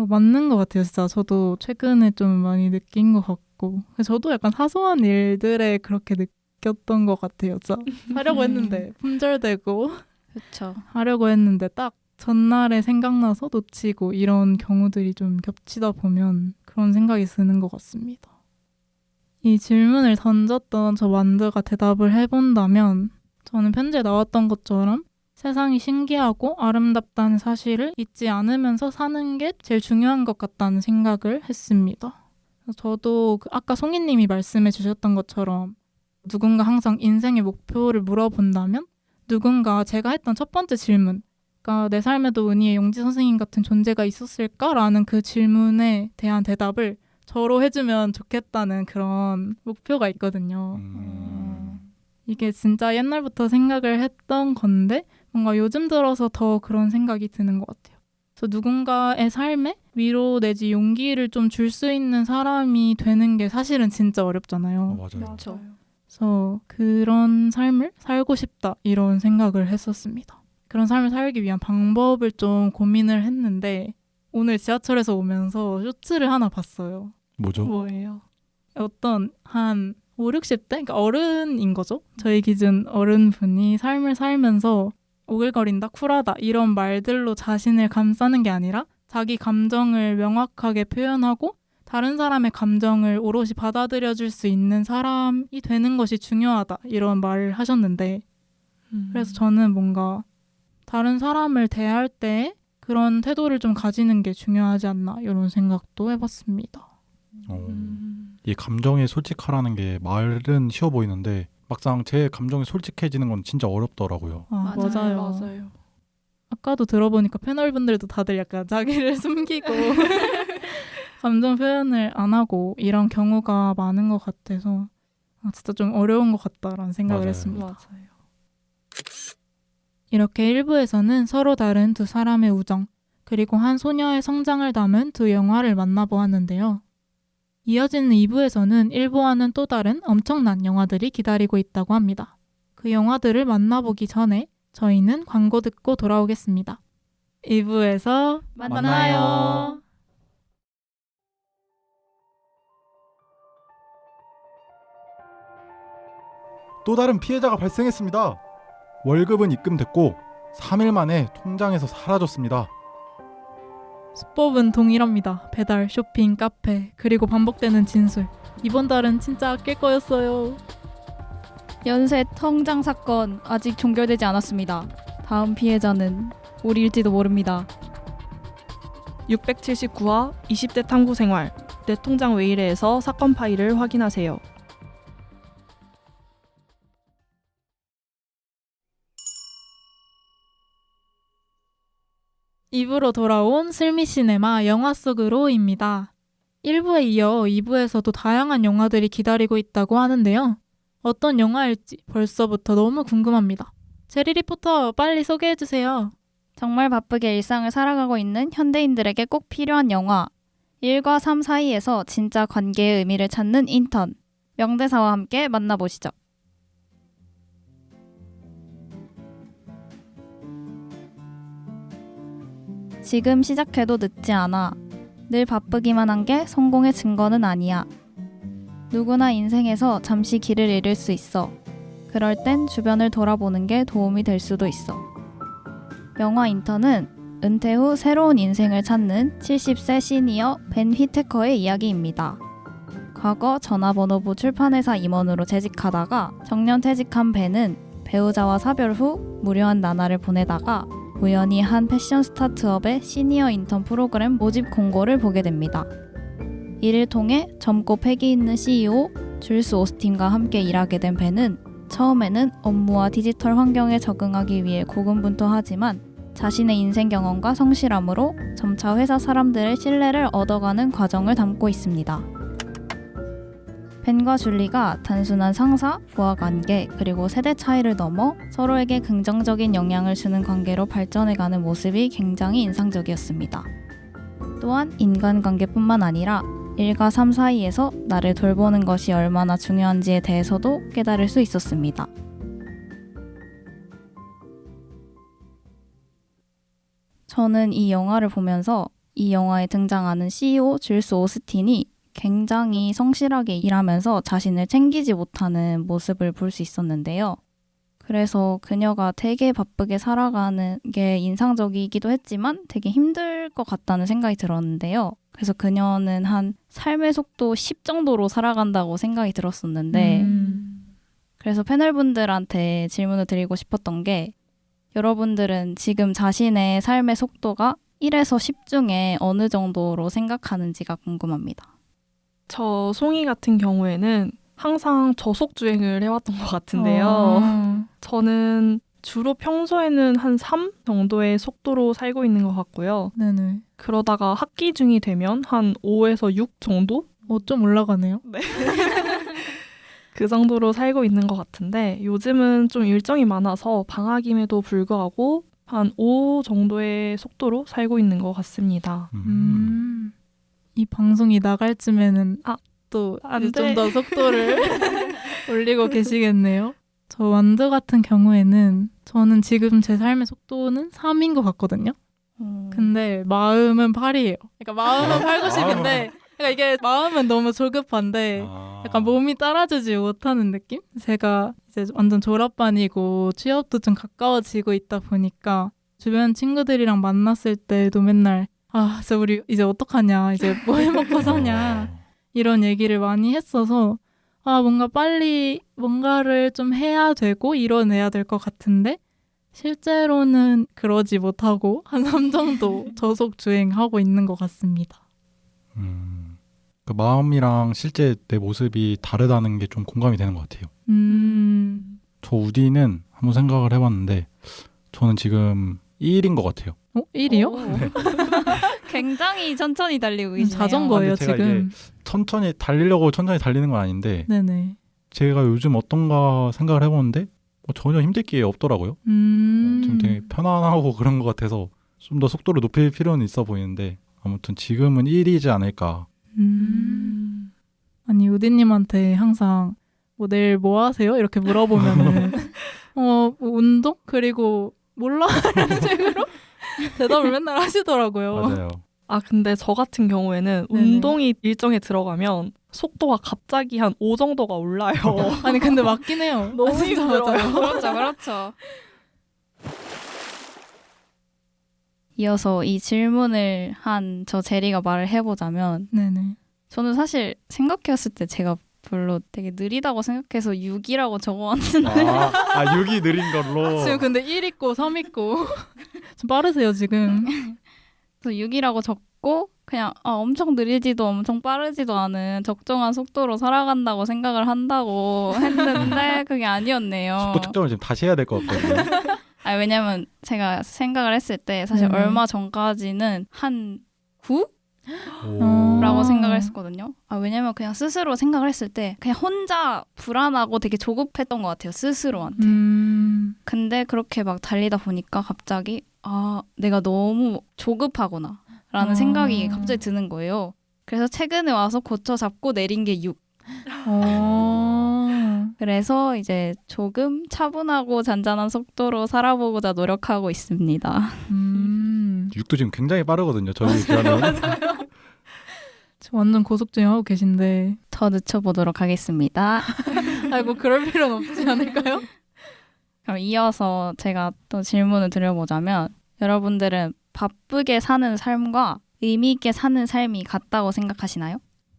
맞는 것 같아요. 진짜 저도 최근에 좀 많이 느낀 것 같고 저도 약간 사소한 일들에 그렇게 느꼈던 것 같아요. 진짜 하려고 했는데 품절되고
그렇죠.
하려고 했는데 딱 전날에 생각나서 놓치고 이런 경우들이 좀 겹치다 보면 그런 생각이 드는 것 같습니다. 이 질문을 던졌던 저 만두가 대답을 해본다면 저는 편지에 나왔던 것처럼 세상이 신기하고 아름답다는 사실을 잊지 않으면서 사는 게 제일 중요한 것 같다는 생각을 했습니다. 저도 아까 송이님이 말씀해 주셨던 것처럼 누군가 항상 인생의 목표를 물어본다면 누군가 제가 했던 첫 번째 질문, 그러니까 내 삶에도 은희의 용지 선생님 같은 존재가 있었을까라는 그 질문에 대한 대답을 저로 해주면 좋겠다는 그런 목표가 있거든요. 이게 진짜 옛날부터 생각을 했던 건데 뭔가 요즘 들어서 더 그런 생각이 드는 것 같아요. 그래서 누군가의 삶에 위로 내지 용기를 좀 줄 수 있는 사람이 되는 게 사실은 진짜 어렵잖아요.
맞아요.
그렇죠.
그래서 그런 삶을 살고 싶다 이런 생각을 했었습니다. 그런 삶을 살기 위한 방법을 좀 고민을 했는데 오늘 지하철에서 오면서 쇼츠를 하나 봤어요.
뭐죠?
뭐예요?
어떤 한 5, 60대? 그러니까 어른인 거죠. 저희 기준 어른분이 삶을 살면서 오글거린다, 쿨하다 이런 말들로 자신을 감싸는 게 아니라 자기 감정을 명확하게 표현하고 다른 사람의 감정을 오롯이 받아들여줄 수 있는 사람이 되는 것이 중요하다 이런 말을 하셨는데 그래서 저는 뭔가 다른 사람을 대할 때 그런 태도를 좀 가지는 게 중요하지 않나 이런 생각도 해봤습니다.
이 감정에 솔직하라는 게 말은 쉬워 보이는데 막상 제 감정에 솔직해지는 건 진짜 어렵더라고요.
맞아요. 아까도 들어보니까 패널분들도 다들 약간 자기를 숨기고 감정 표현을 안 하고 이런 경우가 많은 것 같아서 진짜 좀 어려운 것 같다라는 생각을
맞아요.
했습니다.
맞아요.
이렇게 1부에서는 서로 다른 두 사람의 우정 그리고 한 소녀의 성장을 담은 두 영화를 만나보았는데요. 이어지는 2부에서는 1부와는 또 다른 엄청난 영화들이 기다리고 있다고 합니다. 그 영화들을 만나보기 전에 저희는 광고 듣고 돌아오겠습니다. 2부에서 만나요.
또 다른 피해자가 발생했습니다. 월급은 입금됐고 3일 만에 통장에서 사라졌습니다.
수법은 동일합니다. 배달, 쇼핑, 카페, 그리고 반복되는 진술. 이번 달은 진짜 아낄 거였어요.
연쇄 통장 사건 아직 종결되지 않았습니다. 다음 피해자는 우리일지도 모릅니다.
679화 20대 탐구 생활 내 통장 왜 이래에서 사건 파일을 확인하세요.
입으로 돌아온 슬미시네마 영화 속으로입니다. 1부에 이어 2부에서도 다양한 영화들이 기다리고 있다고 하는데요. 어떤 영화일지 벌써부터 너무 궁금합니다. 제리 리포터 빨리 소개해주세요.
정말 바쁘게 일상을 살아가고 있는 현대인들에게 꼭 필요한 영화 1과 3 사이에서 진짜 관계의 의미를 찾는 인턴 명대사와 함께 만나보시죠. 지금 시작해도 늦지 않아. 늘 바쁘기만 한 게 성공의 증거는 아니야. 누구나 인생에서 잠시 길을 잃을 수 있어. 그럴 땐 주변을 돌아보는 게 도움이 될 수도 있어. 영화 인턴은 은퇴 후 새로운 인생을 찾는 70세 시니어 벤 휘테커의 이야기입니다. 과거 전화번호부 출판회사 임원으로 재직하다가 정년 퇴직한 벤은 배우자와 사별 후 무료한 나날을 보내다가 우연히 한 패션 스타트업의 시니어 인턴 프로그램 모집 공고를 보게 됩니다. 이를 통해 젊고 패기 있는 CEO 줄스 오스틴과 함께 일하게 된 벤은 처음에는 업무와 디지털 환경에 적응하기 위해 고군분투하지만 자신의 인생 경험과 성실함으로 점차 회사 사람들의 신뢰를 얻어가는 과정을 담고 있습니다. 벤과 줄리가 단순한 상사, 부하 관계, 그리고 세대 차이를 넘어 서로에게 긍정적인 영향을 주는 관계로 발전해가는 모습이 굉장히 인상적이었습니다. 또한 인간관계뿐만 아니라 일과 삶 사이에서 나를 돌보는 것이 얼마나 중요한지에 대해서도 깨달을 수 있었습니다. 저는 이 영화를 보면서 이 영화에 등장하는 CEO 줄스 오스틴이 굉장히 성실하게 일하면서 자신을 챙기지 못하는 모습을 볼 수 있었는데요. 그래서 그녀가 되게 바쁘게 살아가는 게 인상적이기도 했지만 되게 힘들 것 같다는 생각이 들었는데요. 그래서 그녀는 한 삶의 속도 10 정도로 살아간다고 생각이 들었었는데 그래서 패널분들한테 질문을 드리고 싶었던 게 여러분들은 지금 자신의 삶의 속도가 1에서 10 중에 어느 정도로 생각하는지가 궁금합니다.
저 송이 같은 경우에는 항상 저속주행을 해왔던 것 같은데요. 저는 주로 평소에는 한 3 정도의 속도로 살고 있는 것 같고요.
네네.
그러다가 학기 중이 되면 한 5에서 6 정도?
좀 올라가네요.
네. 그 정도로 살고 있는 것 같은데 요즘은 좀 일정이 많아서 방학임에도 불구하고 한 5 정도의 속도로 살고 있는 것 같습니다.
이 방송이 나갈 쯤에는 또
안
좀
돼.
더 속도를 올리고 계시겠네요. 저 완드 같은 경우에는 저는 지금 제 삶의 속도는 3인 것 같거든요. 근데 마음은 8이에요. 그러니까 마음은 8, 90인데 그러니까 이게 마음은 너무 조급한데 약간 몸이 따라주지 못하는 느낌? 제가 이제 완전 졸업반이고 취업도 좀 가까워지고 있다 보니까 주변 친구들이랑 만났을 때도 맨날 진짜 우리 이제 어떡하냐, 이제 뭐 해먹고 사냐 이런 얘기를 많이 했어서 뭔가 빨리 뭔가를 좀 해야 되고 이뤄내야 될 것 같은데 실제로는 그러지 못하고 한 3 정도 저속 주행하고 있는 것 같습니다.
그 마음이랑 실제 내 모습이 다르다는 게 좀 공감이 되는 것 같아요. 저 우디는 한번 생각을 해봤는데 저는 지금 1인 것 같아요.
1이요?
네.
굉장히 천천히 달리고 계시네요.
자전거예요,
제가
지금.
천천히 달리려고 천천히 달리는 건 아닌데
네네.
제가 요즘 어떤가 생각을 해보는데 전혀 힘들 게 없더라고요. 지금 되게 편안하고 그런 것 같아서 좀 더 속도를 높일 필요는 있어 보이는데 아무튼 지금은 1이지 않을까.
아니 우디님한테 항상 뭐 내일 뭐 하세요? 이렇게 물어보면은 뭐 운동? 그리고 몰라 이런 식으로 대답을 맨날 하시더라고요.
맞아요.
근데 저 같은 경우에는
네네.
운동이 일정에 들어가면 속도가 갑자기 한 5 정도가 올라요.
아니 근데 맞긴 해요.
너무
진짜
힘들어요.
맞아요.
그렇죠. 이어서 이 질문을 한 저 제리가 말을 해보자면
네네.
저는 사실 생각해봤을 때 제가 별로 되게 느리다고 생각해서 6이라고 적어왔는데
6이 느린 걸로.
지금 근데 1 있고 3 있고 좀 빠르세요 지금.
그래서 6이라고 적고 그냥 엄청 느리지도 엄청 빠르지도 않은 적정한 속도로 살아간다고 생각을 한다고 했는데 그게 아니었네요.
속도 측정을 지금 다시 해야 될 것 같거든요.
왜냐면 제가 생각을 했을 때 사실
네네.
얼마 전까지는 한 9?
오.
라고 생각을 했었거든요. 왜냐면 그냥 스스로 생각을 했을 때 그냥 혼자 불안하고 되게 조급했던 것 같아요. 스스로한테. 근데 그렇게 막 달리다 보니까 갑자기 내가 너무 조급하구나 라는 생각이 갑자기 드는 거예요. 그래서 최근에 와서 고쳐 잡고 내린 게 6. 그래서 이제 조금 차분하고 잔잔한 속도로 살아보고자 노력하고 있습니다.
6도 지금 굉장히 빠르거든요. 저희 비하면.
지금 완전 고속주행하고 계신데
더 늦춰보도록 하겠습니다.
아이고 그럴 필요는 없지 않을까요?
그럼 이어서 제가 또 질문을 드려보자면 여러분들은 바쁘게 사는 삶과 의미 있게 사는 삶이 같다고 생각하시나요?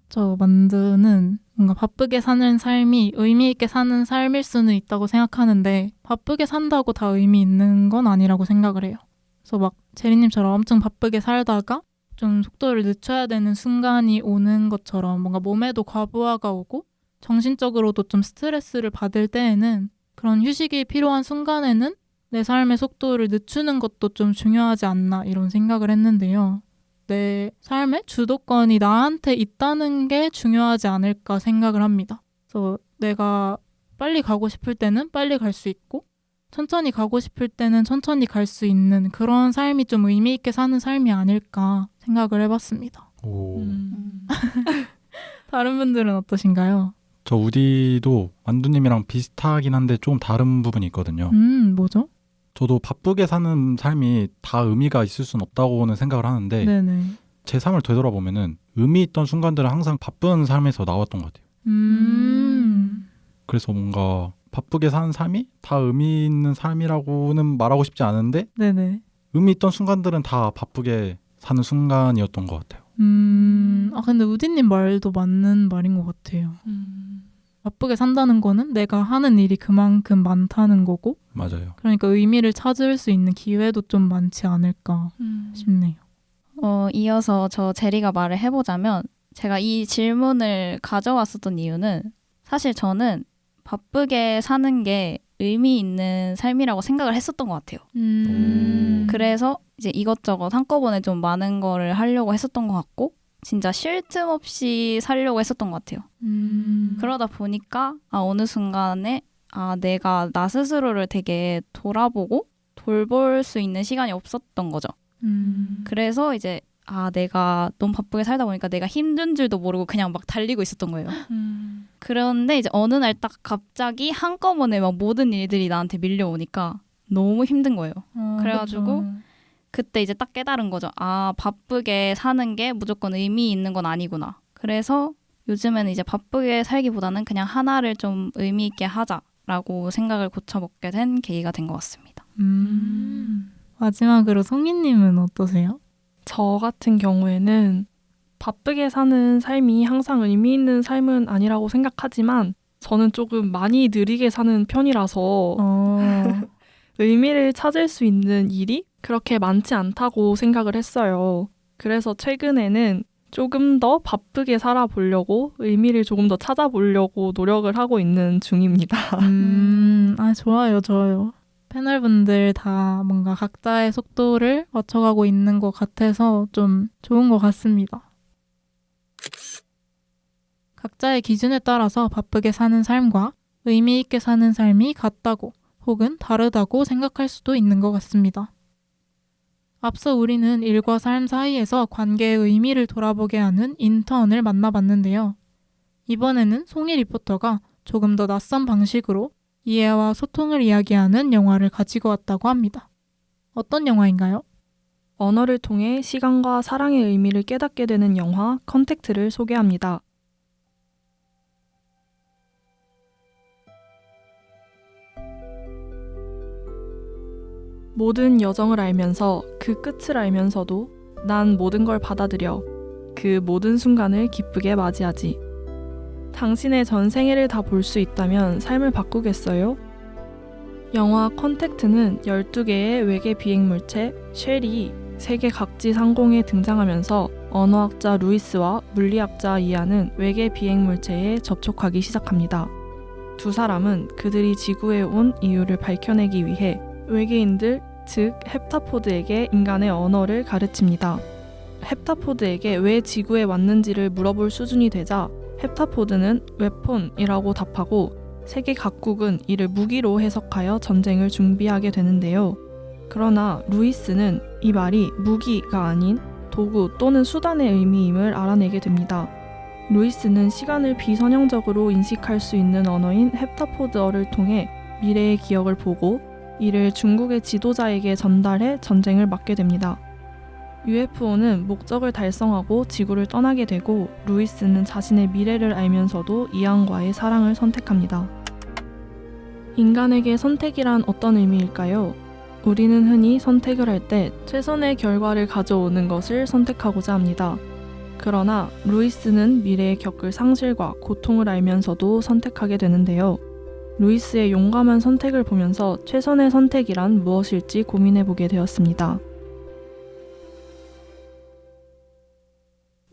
저 만드는 뭔가 바쁘게 사는 삶이 의미 있게 사는 삶일 수는 있다고 생각하는데 바쁘게 산다고 다 의미 있는 건 아니라고 생각을 해요. 그래서 막 제리님처럼 엄청 바쁘게 살다가 좀 속도를 늦춰야 되는 순간이 오는 것처럼 뭔가 몸에도 과부하가 오고 정신적으로도 좀 스트레스를 받을 때에는 그런 휴식이 필요한 순간에는 내 삶의 속도를 늦추는 것도 좀 중요하지 않나 이런 생각을 했는데요. 내 삶의 주도권이 나한테 있다는 게 중요하지 않을까 생각을 합니다. 그래서 내가 빨리 가고 싶을 때는 빨리 갈 수 있고 천천히 가고 싶을 때는 천천히 갈 수 있는 그런 삶이 좀 의미 있게 사는 삶이 아닐까 생각을 해봤습니다.
오.
다른 분들은 어떠신가요?
저 우디도 만두님이랑 비슷하긴 한데 조금 다른 부분이 있거든요.
뭐죠?
저도 바쁘게 사는 삶이 다 의미가 있을 순 없다고는 생각을 하는데
네네.
제 삶을 되돌아보면은 의미 있던 순간들은 항상 바쁜 삶에서 나왔던 것 같아요. 그래서 뭔가 바쁘게 사는 삶이 다 의미 있는 삶이라고는 말하고 싶지 않은데
네네.
의미 있던 순간들은 다 바쁘게 사는 순간이었던 것 같아요.
근데 우디님 말도 맞는 말인 것 같아요. 바쁘게 산다는 거는 내가 하는 일이 그만큼 많다는 거고
맞아요.
그러니까 의미를 찾을 수 있는 기회도 좀 많지 않을까 싶네요.
이어서 저 제리가 말을 해보자면 제가 이 질문을 가져왔었던 이유는 사실 저는 바쁘게 사는 게 의미 있는 삶이라고 생각을 했었던 것 같아요. 그래서 이제 이것저것 한꺼번에 좀 많은 거를 하려고 했었던 것 같고 진짜 쉴 틈 없이 살려고 했었던 것 같아요. 그러다 보니까 어느 순간에 내가 나 스스로를 되게 돌아보고 돌볼 수 있는 시간이 없었던 거죠. 그래서 이제 내가 너무 바쁘게 살다 보니까 내가 힘든 줄도 모르고 그냥 막 달리고 있었던 거예요. 그런데 이제 어느 날 딱 갑자기 한꺼번에 막 모든 일들이 나한테 밀려오니까 너무 힘든 거예요. 그래가지고 그때 이제 딱 깨달은 거죠. 바쁘게 사는 게 무조건 의미 있는 건 아니구나. 그래서 요즘에는 이제 바쁘게 살기보다는 그냥 하나를 좀 의미 있게 하자라고 생각을 고쳐먹게 된 계기가 된 것 같습니다.
마지막으로 송이님은 어떠세요?
저 같은 경우에는 바쁘게 사는 삶이 항상 의미 있는 삶은 아니라고 생각하지만 저는 조금 많이 느리게 사는 편이라서 의미를 찾을 수 있는 일이 그렇게 많지 않다고 생각을 했어요. 그래서 최근에는 조금 더 바쁘게 살아보려고 의미를 조금 더 찾아보려고 노력을 하고 있는 중입니다.
좋아요, 좋아요. 패널분들 다 뭔가 각자의 속도를 맞춰가고 있는 것 같아서 좀 좋은 것 같습니다. 각자의 기준에 따라서 바쁘게 사는 삶과 의미 있게 사는 삶이 같다고 혹은 다르다고 생각할 수도 있는 것 같습니다. 앞서 우리는 일과 삶 사이에서 관계의 의미를 돌아보게 하는 인턴을 만나봤는데요. 이번에는 송이 리포터가 조금 더 낯선 방식으로 이해와 소통을 이야기하는 영화를 가지고 왔다고 합니다. 어떤 영화인가요?
언어를 통해 시간과 사랑의 의미를 깨닫게 되는 영화 컨택트를 소개합니다. 모든 여정을 알면서 그 끝을 알면서도 난 모든 걸 받아들여 그 모든 순간을 기쁘게 맞이하지. 당신의 전 생애를 다 볼 수 있다면 삶을 바꾸겠어요? 영화 컨택트는 12개의 외계 비행물체 쉘이 세계 각지 상공에 등장하면서 언어학자 루이스와 물리학자 이안은 외계 비행물체에 접촉하기 시작합니다. 두 사람은 그들이 지구에 온 이유를 밝혀내기 위해 외계인들, 즉 헵타포드에게 인간의 언어를 가르칩니다. 헵타포드에게 왜 지구에 왔는지를 물어볼 수준이 되자 헵타포드는 웨폰이라고 답하고 세계 각국은 이를 무기로 해석하여 전쟁을 준비하게 되는데요. 그러나 루이스는 이 말이 무기가 아닌 도구 또는 수단의 의미임을 알아내게 됩니다. 루이스는 시간을 비선형적으로 인식할 수 있는 언어인 헵타포드어를 통해 미래의 기억을 보고 이를 중국의 지도자에게 전달해 전쟁을 막게 됩니다. UFO는 목적을 달성하고 지구를 떠나게 되고 루이스는 자신의 미래를 알면서도 이안과의 사랑을 선택합니다. 인간에게 선택이란 어떤 의미일까요? 우리는 흔히 선택을 할 때 최선의 결과를 가져오는 것을 선택하고자 합니다. 그러나 루이스는 미래에 겪을 상실과 고통을 알면서도 선택하게 되는데요. 루이스의 용감한 선택을 보면서 최선의 선택이란 무엇일지 고민해보게 되었습니다.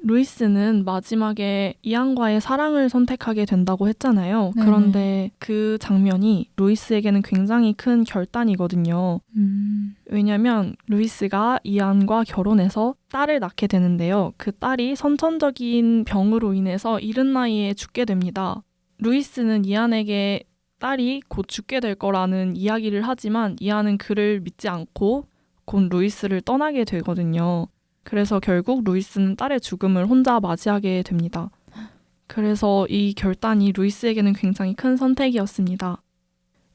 루이스는 마지막에 이안과의 사랑을 선택하게 된다고 했잖아요.
네네.
그런데 그 장면이 루이스에게는 굉장히 큰 결단이거든요. 왜냐면 루이스가 이안과 결혼해서 딸을 낳게 되는데요. 그 딸이 선천적인 병으로 인해서 이른 나이에 죽게 됩니다. 루이스는 이안에게 딸이 곧 죽게 될 거라는 이야기를 하지만 이안은 그를 믿지 않고 곧 루이스를 떠나게 되거든요. 그래서 결국 루이스는 딸의 죽음을 혼자 맞이하게 됩니다. 그래서 이 결단이 루이스에게는 굉장히 큰 선택이었습니다.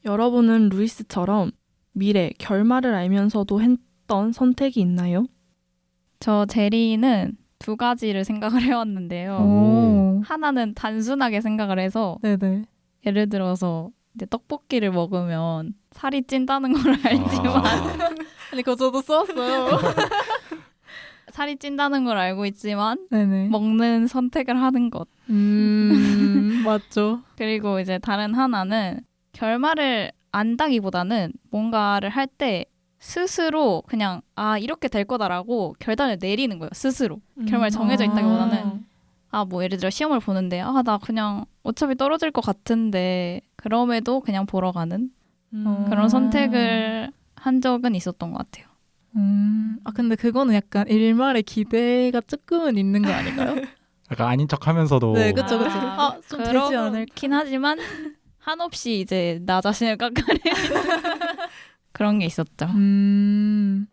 여러분은 루이스처럼 미래, 결말을 알면서도 했던 선택이 있나요?
저 제리는 두 가지를 생각을 해왔는데요.
오.
하나는 단순하게 생각을 해서
네네.
예를 들어서 이제 떡볶이를 먹으면 살이 찐다는 걸 알지만
아니 그거 저도 써왔어요.
살이 찐다는 걸 알고 있지만
네네.
먹는 선택을 하는 것.
맞죠.
그리고 이제 다른 하나는 결말을 안다기보다는 뭔가를 할 때 스스로 그냥 이렇게 될 거다라고 결단을 내리는 거예요. 스스로. 결말이 정해져 있다기보다는 뭐 예를 들어 시험을 보는데 나 그냥 어차피 떨어질 것 같은데 그럼에도 그냥 보러 가는 그런 선택을 한 적은 있었던 것 같아요.
근데 그거는 약간 일말의 기대가 조금은 있는 거 아닐까요?
약간 아닌 척하면서도
네, 그쵸. 좀 되지 않을까?
그렇긴 하지만 한없이 이제 나 자신을 깎아내리는 그런 게 있었죠.
근데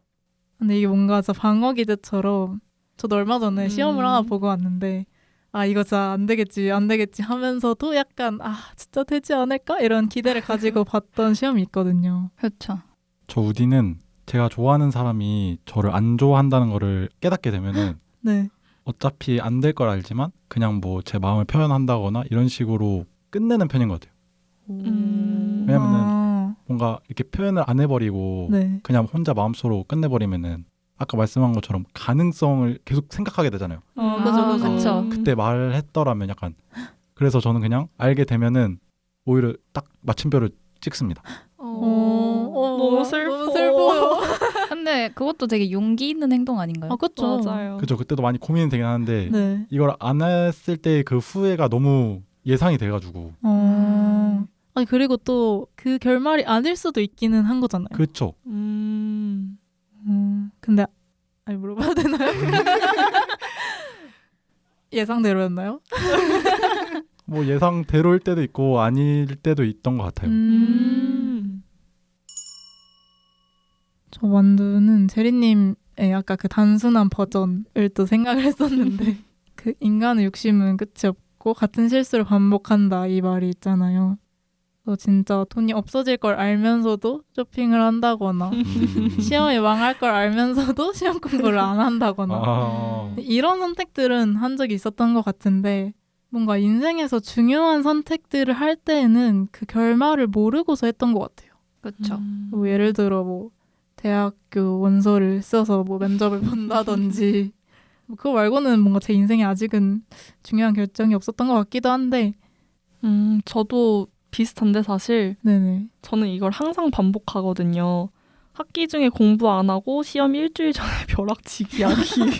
이게 뭔가 진짜 방어 기제처럼 저도 얼마 전에 시험을 하나 보고 왔는데 이거 진짜 안 되겠지 하면서도 약간 진짜 되지 않을까? 이런 기대를 가지고 봤던 시험이 있거든요.
그렇죠.
저 우디는 제가 좋아하는 사람이 저를 안 좋아한다는 거를 깨닫게 되면은
네.
어차피 안 될 걸 알지만 그냥 뭐 제 마음을 표현한다거나 이런 식으로 끝내는 편인 것 같아요. 왜냐면은 뭔가 이렇게 표현을 안 해버리고
네.
그냥 혼자 마음속으로 끝내버리면은 아까 말씀한 것처럼 가능성을 계속 생각하게 되잖아요.
그죠.
그때 말했더라면 약간 그래서 저는 그냥 알게 되면은 오히려 딱 마침표를 찍습니다.
너무 슬퍼.
너무 슬퍼요.
근데 그것도 되게 용기 있는 행동 아닌가요?
그쵸.
맞아요.
그죠. 그때도 많이 고민이 되긴 하는데
네.
이걸 안 했을 때 그 후회가 너무 예상이 돼가지고
아니 그리고 또 그 결말이 아닐 수도 있기는 한 거잖아요.
그렇죠.
근데 물어봐도 되나요? 예상대로였나요?
뭐 예상대로일 때도 있고 아닐 때도 있던 것 같아요.
저 만두는 제리님의 아까 그 단순한 버전을 또 생각을 했었는데 그 인간의 욕심은 끝이 없고 같은 실수를 반복한다 이 말이 있잖아요. 진짜 돈이 없어질 걸 알면서도 쇼핑을 한다거나 시험에 망할 걸 알면서도 시험 공부를 안 한다거나 이런 선택들은 한 적이 있었던 것 같은데 뭔가 인생에서 중요한 선택들을 할 때에는 그 결말을 모르고서 했던 것 같아요.
그렇죠.
뭐 예를 들어 뭐 대학교 원서를 써서 뭐 면접을 본다든지 뭐 그거 말고는 뭔가 제 인생에 아직은 중요한 결정이 없었던 것 같기도 한데
저도 비슷한데 사실
네네.
저는 이걸 항상 반복하거든요. 학기 중에 공부 안 하고 시험 일주일 전에 벼락치기 하기.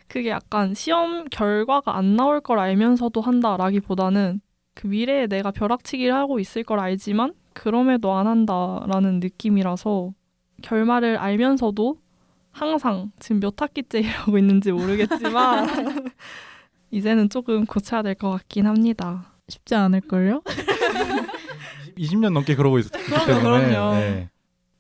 그게 약간 시험 결과가 안 나올 걸 알면서도 한다라기보다는 그 미래에 내가 벼락치기를 하고 있을 걸 알지만 그럼에도 안 한다라는 느낌이라서 결말을 알면서도 항상 지금 몇 학기째 이러고 있는지 모르겠지만 이제는 조금 고쳐야 될 것 같긴 합니다.
쉽지 않을걸요?
20년 넘게 그러고 있었기 때문에.
그럼요.
네.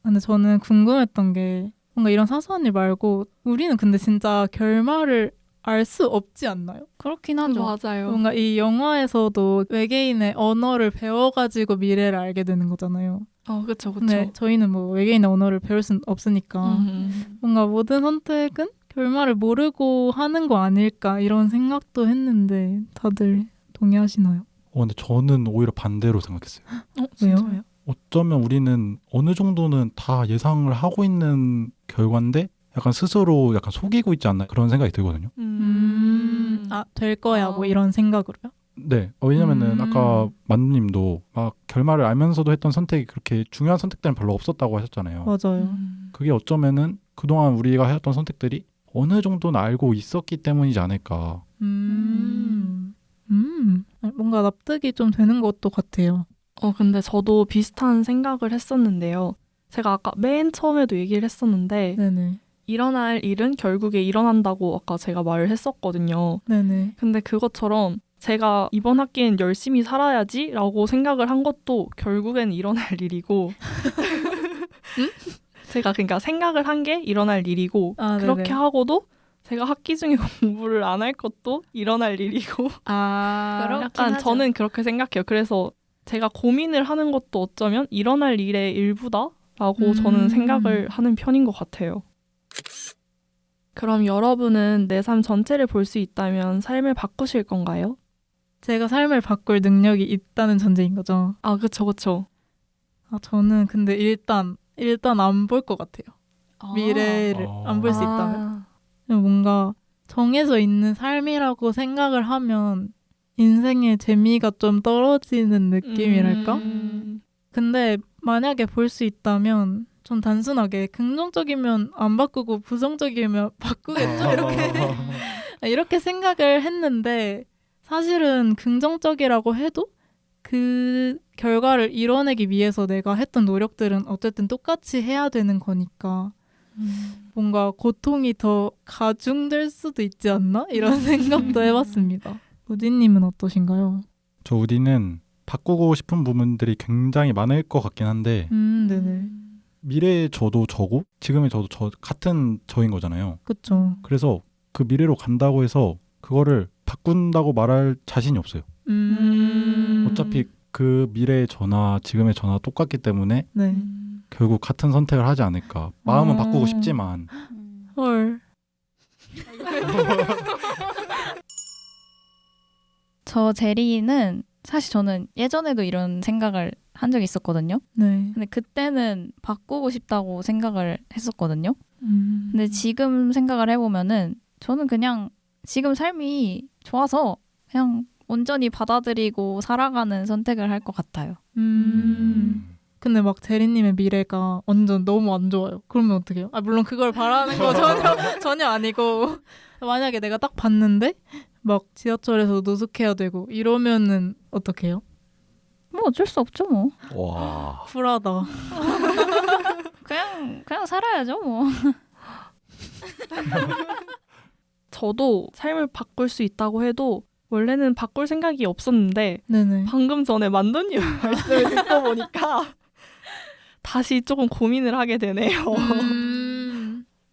근데 저는 궁금했던 게 뭔가 이런 사소한 일 말고 우리는 근데 진짜 결말을 알 수 없지 않나요?
그렇긴 하죠.
맞아요.
뭔가 이 영화에서도 외계인의 언어를 배워가지고 미래를 알게 되는 거잖아요.
그렇죠.
근데 저희는 뭐 외계인의 언어를 배울 순 없으니까 뭔가 모든 선택은 결말을 모르고 하는 거 아닐까 이런 생각도 했는데 다들 동의하시나요?
근데 저는 오히려 반대로 생각했어요.
왜요?
어쩌면 우리는 어느 정도는 다 예상을 하고 있는 결과인데 약간 스스로 약간 속이고 있지 않나 그런 생각이 들거든요.
될 거야 뭐 이런 생각으로요?
네. 왜냐면은 아까 만두님도 막 결말을 알면서도 했던 선택이 그렇게 중요한 선택들은 별로 없었다고 하셨잖아요.
맞아요.
그게 어쩌면은 그동안 우리가 해왔던 선택들이 어느 정도는 알고 있었기 때문이지 않을까.
뭔가 납득이 좀 되는 것도 같아요.
근데 저도 비슷한 생각을 했었는데요. 제가 아까 맨 처음에도 얘기를 했었는데
네네.
일어날 일은 결국에 일어난다고 아까 제가 말을 했었거든요.
네네.
근데 그것처럼 제가 이번 학기엔 열심히 살아야지 라고 생각을 한 것도 결국엔 일어날 일이고 제가 그러니까 생각을 한 게 일어날 일이고 그렇게
네네.
하고도 제가 학기 중에 공부를 안 할 것도 일어날 일이고
그렇긴
약간
하죠.
저는 그렇게 생각해요. 그래서 제가 고민을 하는 것도 어쩌면 일어날 일의 일부다라고 저는 생각을 하는 편인 것 같아요. 그럼 여러분은 내 삶 전체를 볼 수 있다면 삶을 바꾸실 건가요?
제가 삶을 바꿀 능력이 있다는 전제인 거죠.
아, 그쵸.
저는 근데 일단 안 볼 것 같아요. 미래를 안 볼 수 있다면. 뭔가 정해져 있는 삶이라고 생각을 하면 인생의 재미가 좀 떨어지는 느낌이랄까? 근데 만약에 볼 수 있다면 좀 단순하게 긍정적이면 안 바꾸고 부정적이면 바꾸겠죠? 이렇게 생각을 했는데 사실은 긍정적이라고 해도 그 결과를 이뤄내기 위해서 내가 했던 노력들은 어쨌든 똑같이 해야 되는 거니까 뭔가 고통이 더 가중될 수도 있지 않나? 이런 생각도 해봤습니다. 우디님은 어떠신가요?
저 우디는 바꾸고 싶은 부분들이 굉장히 많을 것 같긴 한데
네네.
미래의 저도 저고 지금의 저도 저 같은 저인 거잖아요.
그쵸.
그래서 그 미래로 간다고 해서 그거를 바꾼다고 말할 자신이 없어요. 어차피 그 미래의 저나 지금의 저나 똑같기 때문에
네.
결국 같은 선택을 하지 않을까. 마음은 바꾸고 싶지만
헐.
저 제리는 사실 저는 예전에도 이런 생각을 한 적이 있었거든요.
네.
근데 그때는 바꾸고 싶다고 생각을 했었거든요. 근데 지금 생각을 해보면은 저는 그냥 지금 삶이 좋아서 그냥 온전히 받아들이고 살아가는 선택을 할 것 같아요.
근데 막 제리님의 미래가 완전 너무 안 좋아요. 그러면 어떡해요? 물론 그걸 바라는 거 전혀 아니고 만약에 내가 딱 봤는데 막 지하철에서 노숙해야 되고 이러면은 어떡해요?
뭐 어쩔 수 없죠 뭐.
와.
쿨하다.
그냥 살아야죠 뭐.
저도 삶을 바꿀 수 있다고 해도 원래는 바꿀 생각이 없었는데
네네.
방금 전에 만두님 말씀을 듣고 보니까 다시 조금 고민을 하게 되네요.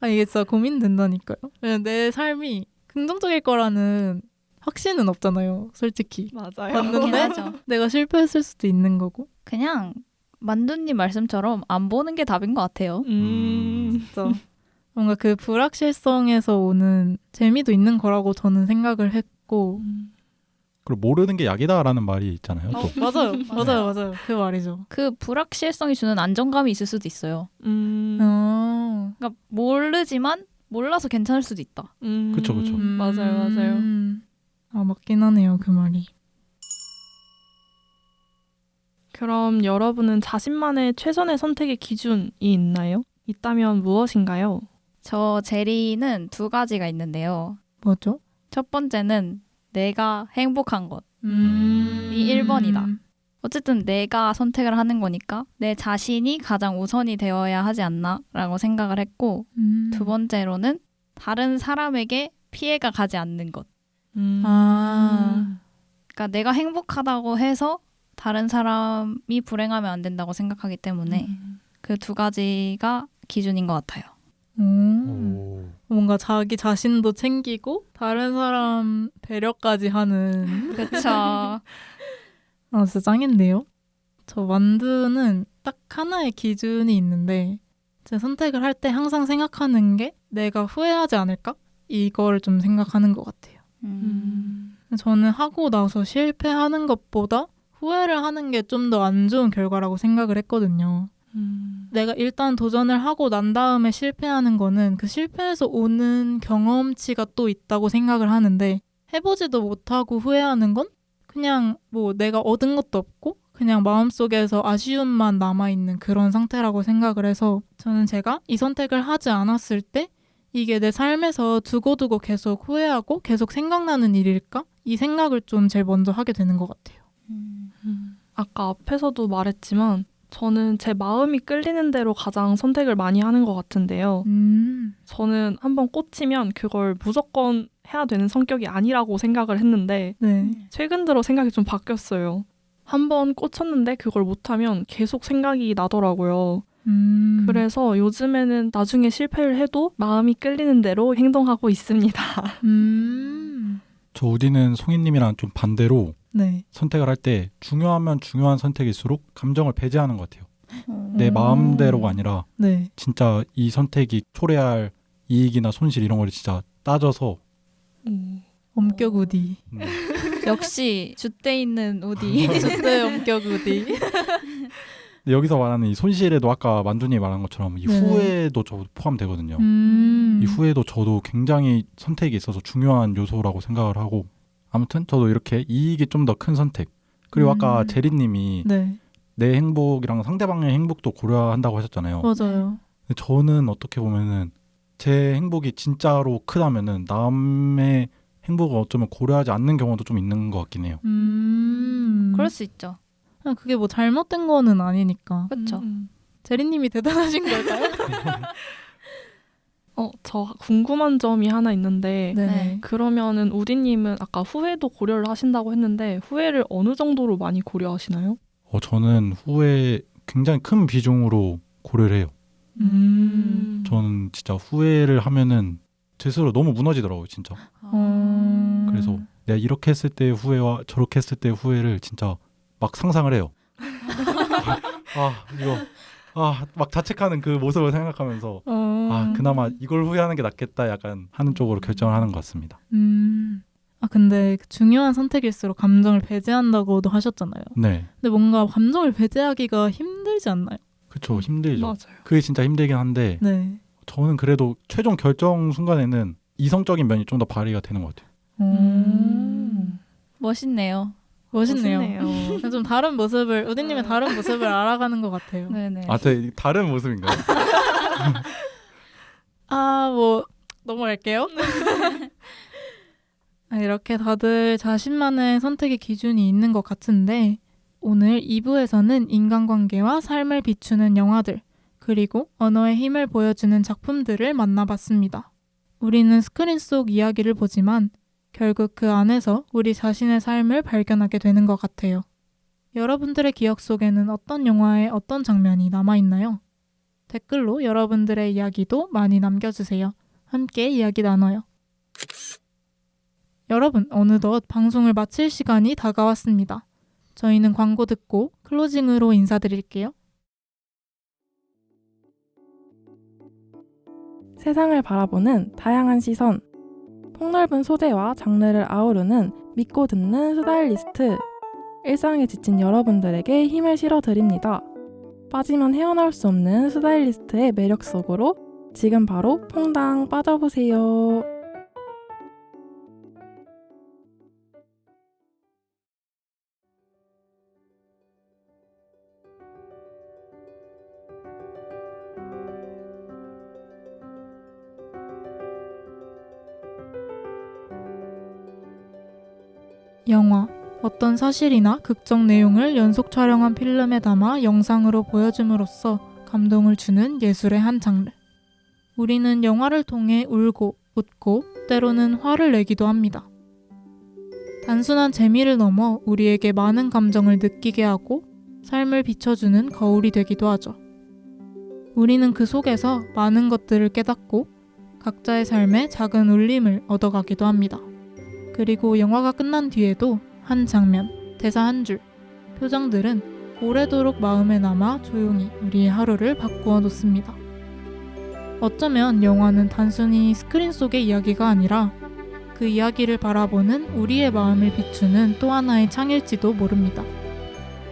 이게 진짜 고민된다니까요. 왜냐면 내 삶이 긍정적일 거라는 확신은 없잖아요. 솔직히.
맞아요.
맞는데
그렇긴 하죠.
내가 실패했을 수도 있는 거고.
그냥 만두님 말씀처럼 안 보는 게 답인 것 같아요.
진짜 뭔가 그 불확실성에서 오는 재미도 있는 거라고 저는 생각을 했고.
그리고 모르는 게 약이다라는 말이 있잖아요. 또.
맞아요. 그 말이죠.
그 불확실성이 주는 안정감이 있을 수도 있어요. 그러니까 모르지만 몰라서 괜찮을 수도 있다.
그쵸.
맞아요.
맞긴 하네요, 그 말이.
그럼 여러분은 자신만의 최선의 선택의 기준이 있나요? 있다면 무엇인가요?
저 제리는 두 가지가 있는데요.
뭐죠?
첫 번째는 내가 행복한 것. 이 1번이다. 어쨌든 내가 선택을 하는 거니까 내 자신이 가장 우선이 되어야 하지 않나라고 생각을 했고 두 번째로는 다른 사람에게 피해가 가지 않는 것. 그러니까 내가 행복하다고 해서 다른 사람이 불행하면 안 된다고 생각하기 때문에 그 두 가지가 기준인 것 같아요.
뭔가 자기 자신도 챙기고 다른 사람 배려까지 하는.
그렇죠.
진짜 짱인데요? 저 만두는 딱 하나의 기준이 있는데 제 선택을 할 때 항상 생각하는 게 내가 후회하지 않을까? 이거를 좀 생각하는 것 같아요. 저는 하고 나서 실패하는 것보다 후회를 하는 게 좀 더 안 좋은 결과라고 생각을 했거든요. 내가 일단 도전을 하고 난 다음에 실패하는 거는 그 실패에서 오는 경험치가 또 있다고 생각을 하는데 해보지도 못하고 후회하는 건 그냥 뭐 내가 얻은 것도 없고 그냥 마음속에서 아쉬움만 남아있는 그런 상태라고 생각을 해서 저는 제가 이 선택을 하지 않았을 때 이게 내 삶에서 두고두고 계속 후회하고 계속 생각나는 일일까? 이 생각을 좀 제일 먼저 하게 되는 것 같아요.
아까 앞에서도 말했지만 저는 제 마음이 끌리는 대로 가장 선택을 많이 하는 것 같은데요. 저는 한번 꽂히면 그걸 무조건 해야 되는 성격이 아니라고 생각을 했는데
네.
최근 들어 생각이 좀 바뀌었어요. 한번 꽂혔는데 그걸 못하면 계속 생각이 나더라고요. 그래서 요즘에는 나중에 실패를 해도 마음이 끌리는 대로 행동하고 있습니다.
저 우디는 송이님이랑 좀 반대로
네.
선택을 할 때 중요하면 중요한 선택일수록 감정을 배제하는 것 같아요. 내 마음대로가 아니라
네.
진짜 이 선택이 초래할 이익이나 손실 이런 걸 진짜 따져서
엄격 우디.
역시 줏대 있는 우디.
네, 엄격 우디.
근데 여기서 말하는 이 손실에도 아까 만두님이 말한 것처럼 이
네.
후회도 저도 포함되거든요. 이 후회도 저도 굉장히 선택에 있어서 중요한 요소라고 생각을 하고 아무튼 저도 이렇게 이익이 좀 더 큰 선택 그리고 아까 제리님이
네.
내 행복이랑 상대방의 행복도 고려한다고 하셨잖아요.
맞아요.
근데 저는 어떻게 보면은 제 행복이 진짜로 크다면은 남의 행복을 어쩌면 고려하지 않는 경우도 좀 있는 것 같긴 해요.
그럴 수 있죠.
그게 뭐 잘못된 거는 아니니까.
그렇죠.
제리님이 대단하신 걸까요?
저 궁금한 점이 하나 있는데
네.
그러면은 우디님은 아까 후회도 고려를 하신다고 했는데 후회를 어느 정도로 많이 고려하시나요?
저는 후회 굉장히 큰 비중으로 고려를 해요. 저는 진짜 후회를 하면은 제 스스로 너무 무너지더라고요, 진짜. 그래서 내가 이렇게 했을 때의 후회와 저렇게 했을 때의 후회를 진짜 막 상상을 해요. 막 자책하는 그 모습을 생각하면서 그나마 이걸 후회하는 게 낫겠다 약간 하는 쪽으로 결정을 하는 것 같습니다.
근데 중요한 선택일수록 감정을 배제한다고도 하셨잖아요.
네.
근데 뭔가 감정을 배제하기가 힘들지 않나요?
그쵸, 힘들죠.
맞아요.
그게 진짜 힘들긴 한데
네.
저는 그래도 최종 결정 순간에는 이성적인 면이 좀 더 발휘가 되는 것 같아요.
멋있네요.
멋있네요. 좀 다른 모습을 우디님의 다른 모습을 알아가는 것 같아요.
네네.
되게 다른 모습인가요?
뭐 넘어갈게요. 이렇게 다들 자신만의 선택의 기준이 있는 것 같은데 오늘 2부에서는 인간관계와 삶을 비추는 영화들 그리고 언어의 힘을 보여주는 작품들을 만나봤습니다. 우리는 스크린 속 이야기를 보지만 결국 그 안에서 우리 자신의 삶을 발견하게 되는 것 같아요. 여러분들의 기억 속에는 어떤 영화의 어떤 장면이 남아있나요? 댓글로 여러분들의 이야기도 많이 남겨주세요. 함께 이야기 나눠요. 여러분, 어느덧 방송을 마칠 시간이 다가왔습니다. 저희는 광고 듣고 클로징으로 인사드릴게요.
세상을 바라보는 다양한 시선, 폭넓은 소재와 장르를 아우르는 믿고 듣는 스타일리스트, 일상에 지친 여러분들에게 힘을 실어드립니다. 빠지면 헤어나올 수 없는 스타일리스트의 매력 속으로 지금 바로 퐁당 빠져보세요.
영화, 어떤 사실이나 극적 내용을 연속 촬영한 필름에 담아 영상으로 보여줌으로써 감동을 주는 예술의 한 장르. 우리는 영화를 통해 울고 웃고 때로는 화를 내기도 합니다. 단순한 재미를 넘어 우리에게 많은 감정을 느끼게 하고 삶을 비춰주는 거울이 되기도 하죠. 우리는 그 속에서 많은 것들을 깨닫고 각자의 삶에 작은 울림을 얻어가기도 합니다. 그리고 영화가 끝난 뒤에도 한 장면, 대사 한 줄, 표정들은 오래도록 마음에 남아 조용히 우리의 하루를 바꾸어 놓습니다. 어쩌면 영화는 단순히 스크린 속의 이야기가 아니라 그 이야기를 바라보는 우리의 마음을 비추는 또 하나의 창일지도 모릅니다.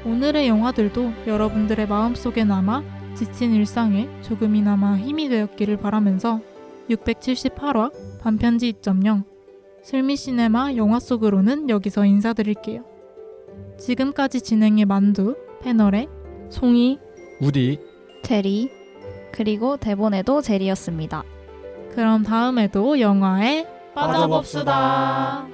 오늘의 영화들도 여러분들의 마음속에 남아 지친 일상에 조금이나마 힘이 되었기를 바라면서 678화 반편지 2.0 슬미시네마 영화 속으로는 여기서 인사드릴게요. 지금까지 진행의 만두, 패널의
송이,
우디
제리, 그리고 대본에도 제리였습니다.
그럼 다음에도 영화에 빠져봅시다.